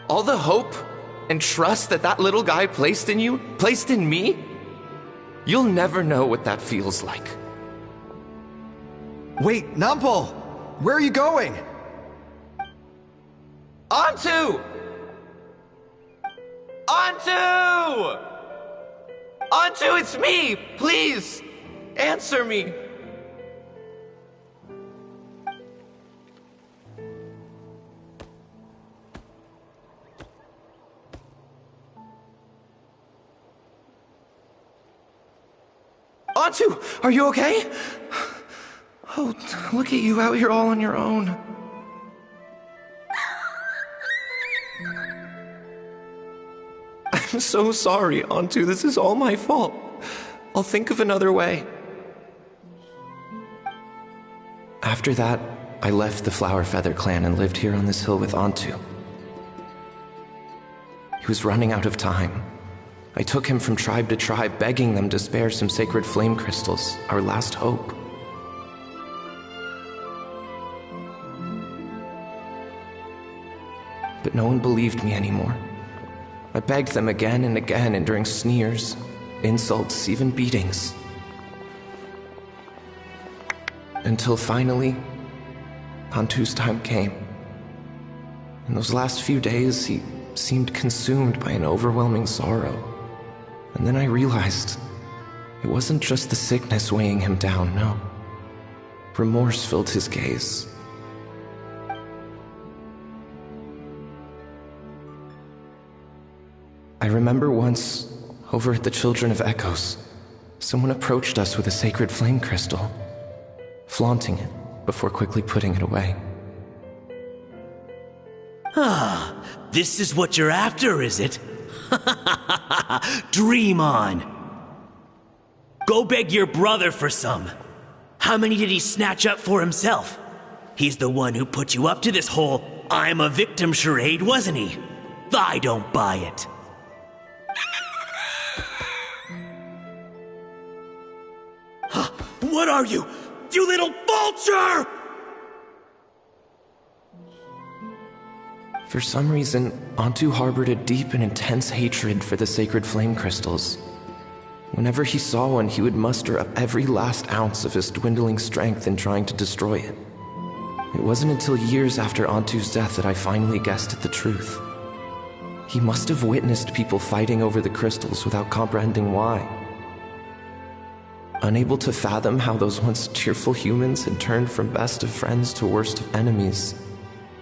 All the hope and trust that little guy placed in you, placed in me, you'll never know what that feels like. Wait, Nampal! Where are you going? Antu! Antu! Antu, it's me! Please, answer me. Antu, are you okay? Oh, look at you out here all on your own. I'm so sorry, Antu. This is all my fault. I'll think of another way. After that, I left the Flower Feather clan and lived here on this hill with Antu. He was running out of time. I took him from tribe to tribe, begging them to spare some sacred flame crystals, our last hope. But no one believed me anymore. I begged them again and again, enduring sneers, insults, even beatings. Until finally, Antu's time came. In those last few days, he seemed consumed by an overwhelming sorrow. And then I realized it wasn't just the sickness weighing him down, no. Remorse filled his gaze. I remember once, over at the Children of Echoes, someone approached us with a sacred flame crystal, flaunting it before quickly putting it away. Ah, this is what you're after, is it? Dream on. Go beg your brother for some. How many did he snatch up for himself? He's the one who put you up to this whole I'm a victim charade, wasn't he? I don't buy it. What are you? You little vulture! For some reason, Antu harbored a deep and intense hatred for the sacred flame crystals. Whenever he saw one, he would muster up every last ounce of his dwindling strength in trying to destroy it. It wasn't until years after Antu's death that I finally guessed at the truth. He must have witnessed people fighting over the crystals without comprehending why. Unable to fathom how those once cheerful humans had turned from best of friends to worst of enemies,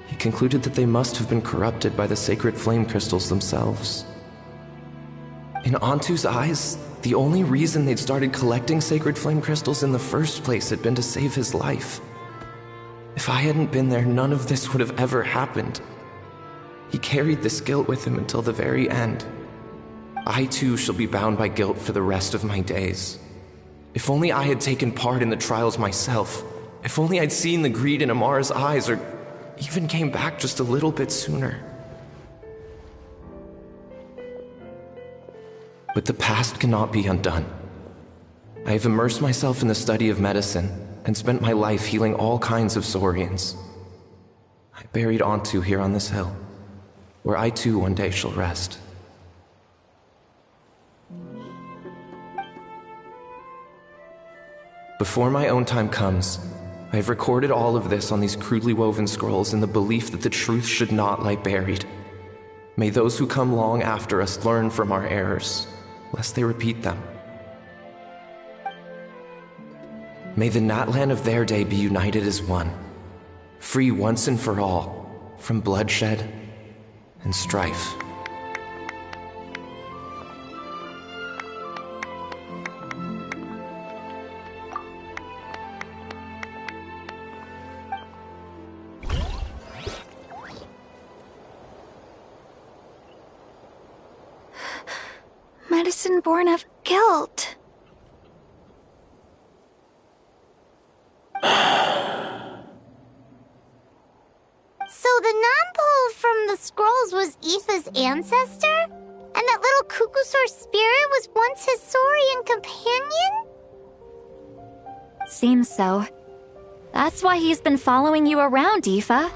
he concluded that they must have been corrupted by the sacred flame crystals themselves. In Antu's eyes, the only reason they'd started collecting sacred flame crystals in the first place had been to save his life. If I hadn't been there, none of this would have ever happened. He carried this guilt with him until the very end. I too shall be bound by guilt for the rest of my days. If only I had taken part in the trials myself. If only I'd seen the greed in Amara's eyes, or even came back just a little bit sooner. But the past cannot be undone. I have immersed myself in the study of medicine and spent my life healing all kinds of Saurians. I buried Antu here on this hill, where I too one day shall rest. Before my own time comes, I have recorded all of this on these crudely woven scrolls in the belief that the truth should not lie buried. May those who come long after us learn from our errors, lest they repeat them. May the Natlan of their day be united as one, free once and for all from bloodshed and strife. Medicine born of guilt. So the non-pole from the scrolls was Aoife's ancestor? And that little Kukusaur spirit was once his Saurian companion? Seems so. That's why he's been following you around, Aoife.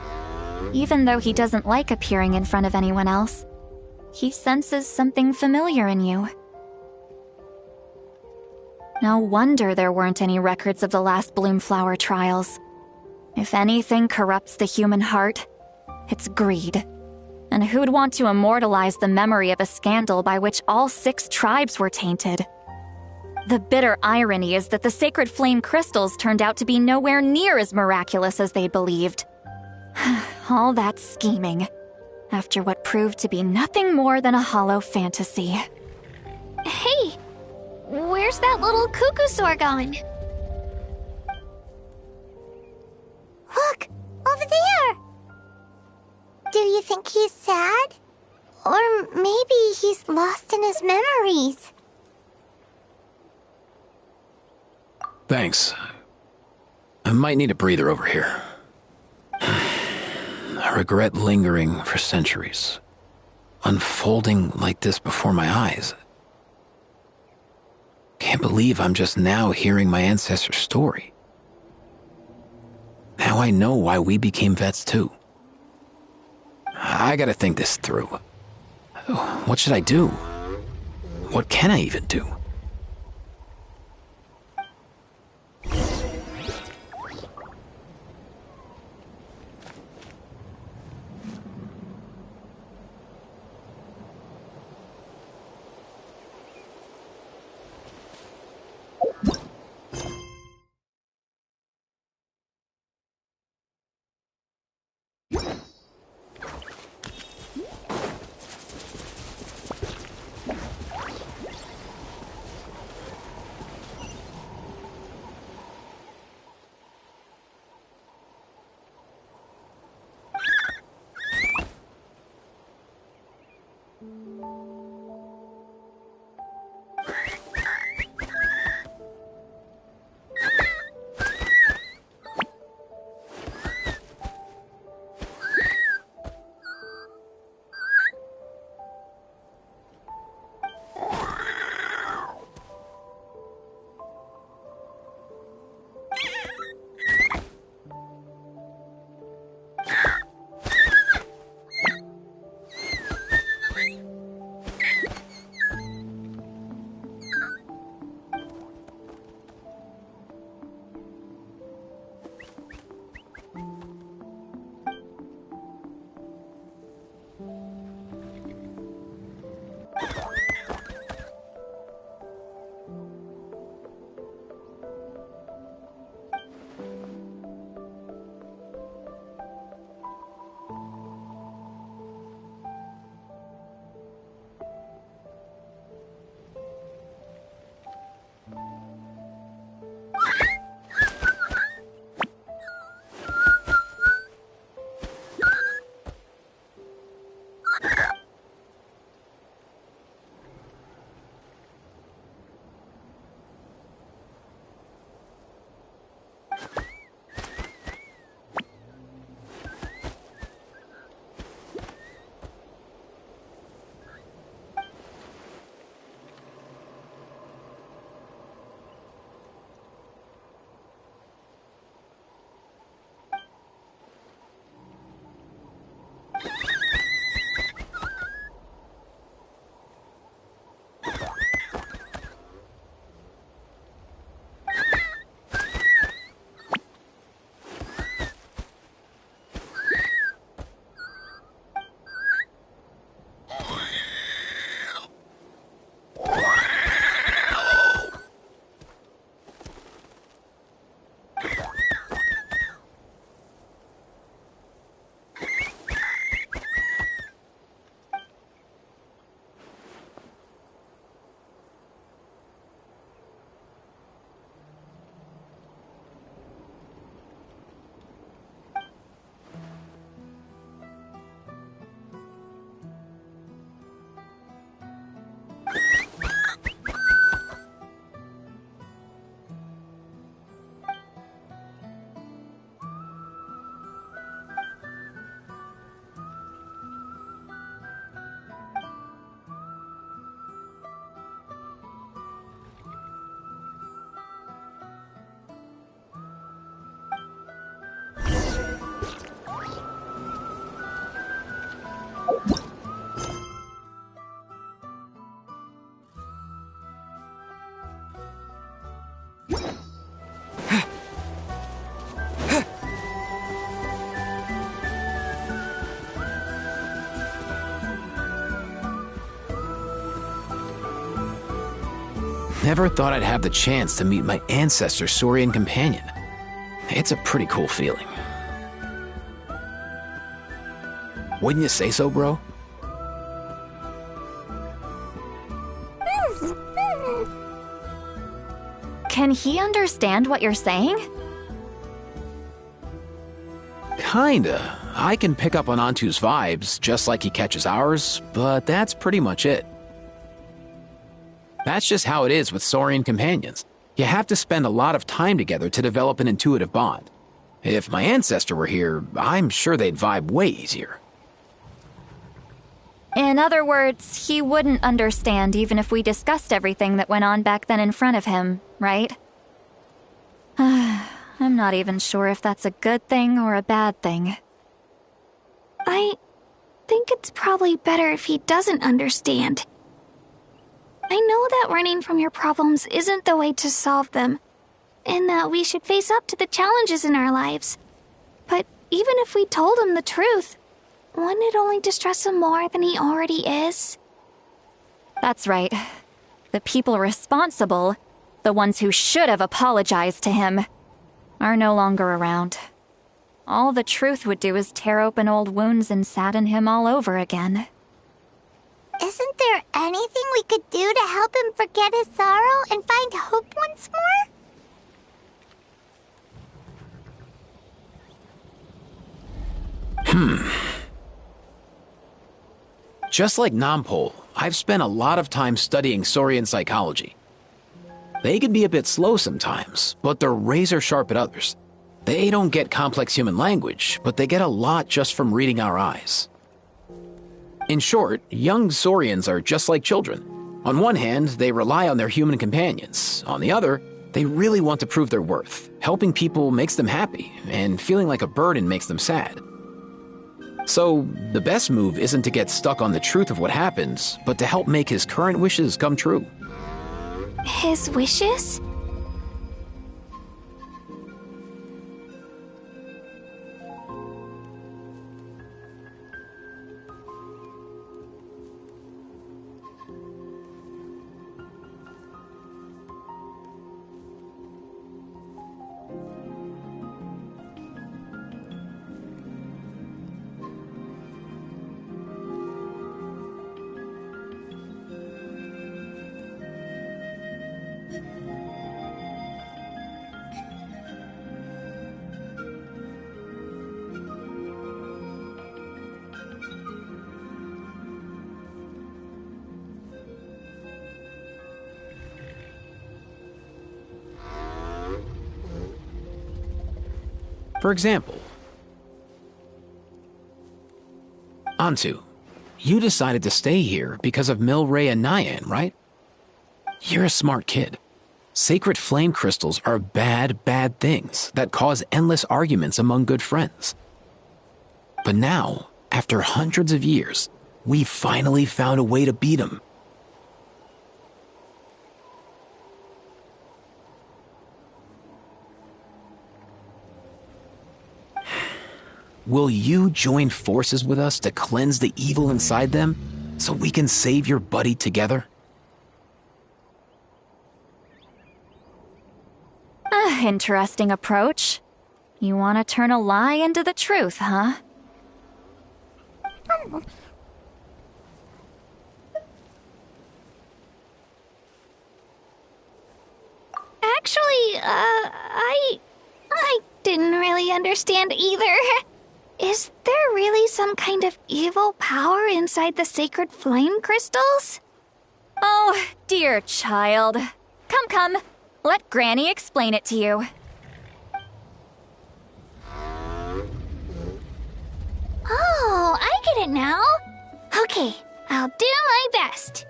Even though he doesn't like appearing in front of anyone else, he senses something familiar in you. No wonder there weren't any records of the last Bloomflower trials. If anything corrupts the human heart, it's greed. And who'd want to immortalize the memory of a scandal by which all 6 tribes were tainted? The bitter irony is that the sacred flame crystals turned out to be nowhere near as miraculous as they believed. All that scheming, after what proved to be nothing more than a hollow fantasy. Hey, where's that little Kukusaur going? Look, over there! Do you think he's sad? Or maybe he's lost in his memories? Thanks. I might need a breather over here. I regret lingering for centuries, unfolding like this before my eyes. Can't believe I'm just now hearing my ancestor's story. Now I know why we became vets too. I gotta think this through. What should I do? What can I even do? Never thought I'd have the chance to meet my ancestor Saurian companion. It's a pretty cool feeling. Wouldn't you say so, bro? Can he understand what you're saying? Kinda. I can pick up on Antu's vibes, just like he catches ours, but that's pretty much it. That's just how it is with Saurian companions. You have to spend a lot of time together to develop an intuitive bond. If my ancestor were here, I'm sure they'd vibe way easier. In other words, he wouldn't understand even if we discussed everything that went on back then in front of him, right? I'm not even sure if that's a good thing or a bad thing. I think it's probably better if he doesn't understand. I know that running from your problems isn't the way to solve them, and that we should face up to the challenges in our lives. But even if we told him the truth, wouldn't it only distress him more than he already is? That's right. The people responsible, the ones who should have apologized to him, are no longer around. All the truth would do is tear open old wounds and sadden him all over again. Isn't there anything we could do to help him forget his sorrow and find hope once more? Just like Nampol, I've spent a lot of time studying Saurian psychology. They can be a bit slow sometimes, but they're razor sharp at others. They don't get complex human language, but they get a lot just from reading our eyes. In short, young Saurians are just like children. On one hand, they rely on their human companions. On the other, they really want to prove their worth. Helping people makes them happy, and feeling like a burden makes them sad. So, the best move isn't to get stuck on the truth of what happened, but to help make his current wishes come true. His wishes? For example, Antu, you decided to stay here because of Milray and Nyan, right? You're a smart kid. Sacred flame crystals are bad, bad things that cause endless arguments among good friends. But now, after hundreds of years, we finally found a way to beat them. Will you join forces with us to cleanse the evil inside them so we can save your buddy together? Interesting approach. You want to turn a lie into the truth, huh? Actually, I didn't really understand either. Is there really some kind of evil power inside the sacred flame crystals? Oh, dear child. Come. Let Granny explain it to you. Oh, I get it now. Okay, I'll do my best.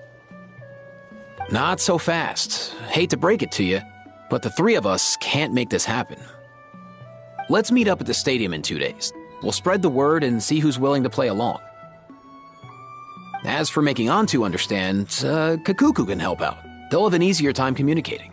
Not so fast. Hate to break it to you, but the three of us can't make this happen. Let's meet up at the stadium in 2 days. We'll spread the word and see who's willing to play along. As for making Antu understand, Kakuku can help out. They'll have an easier time communicating.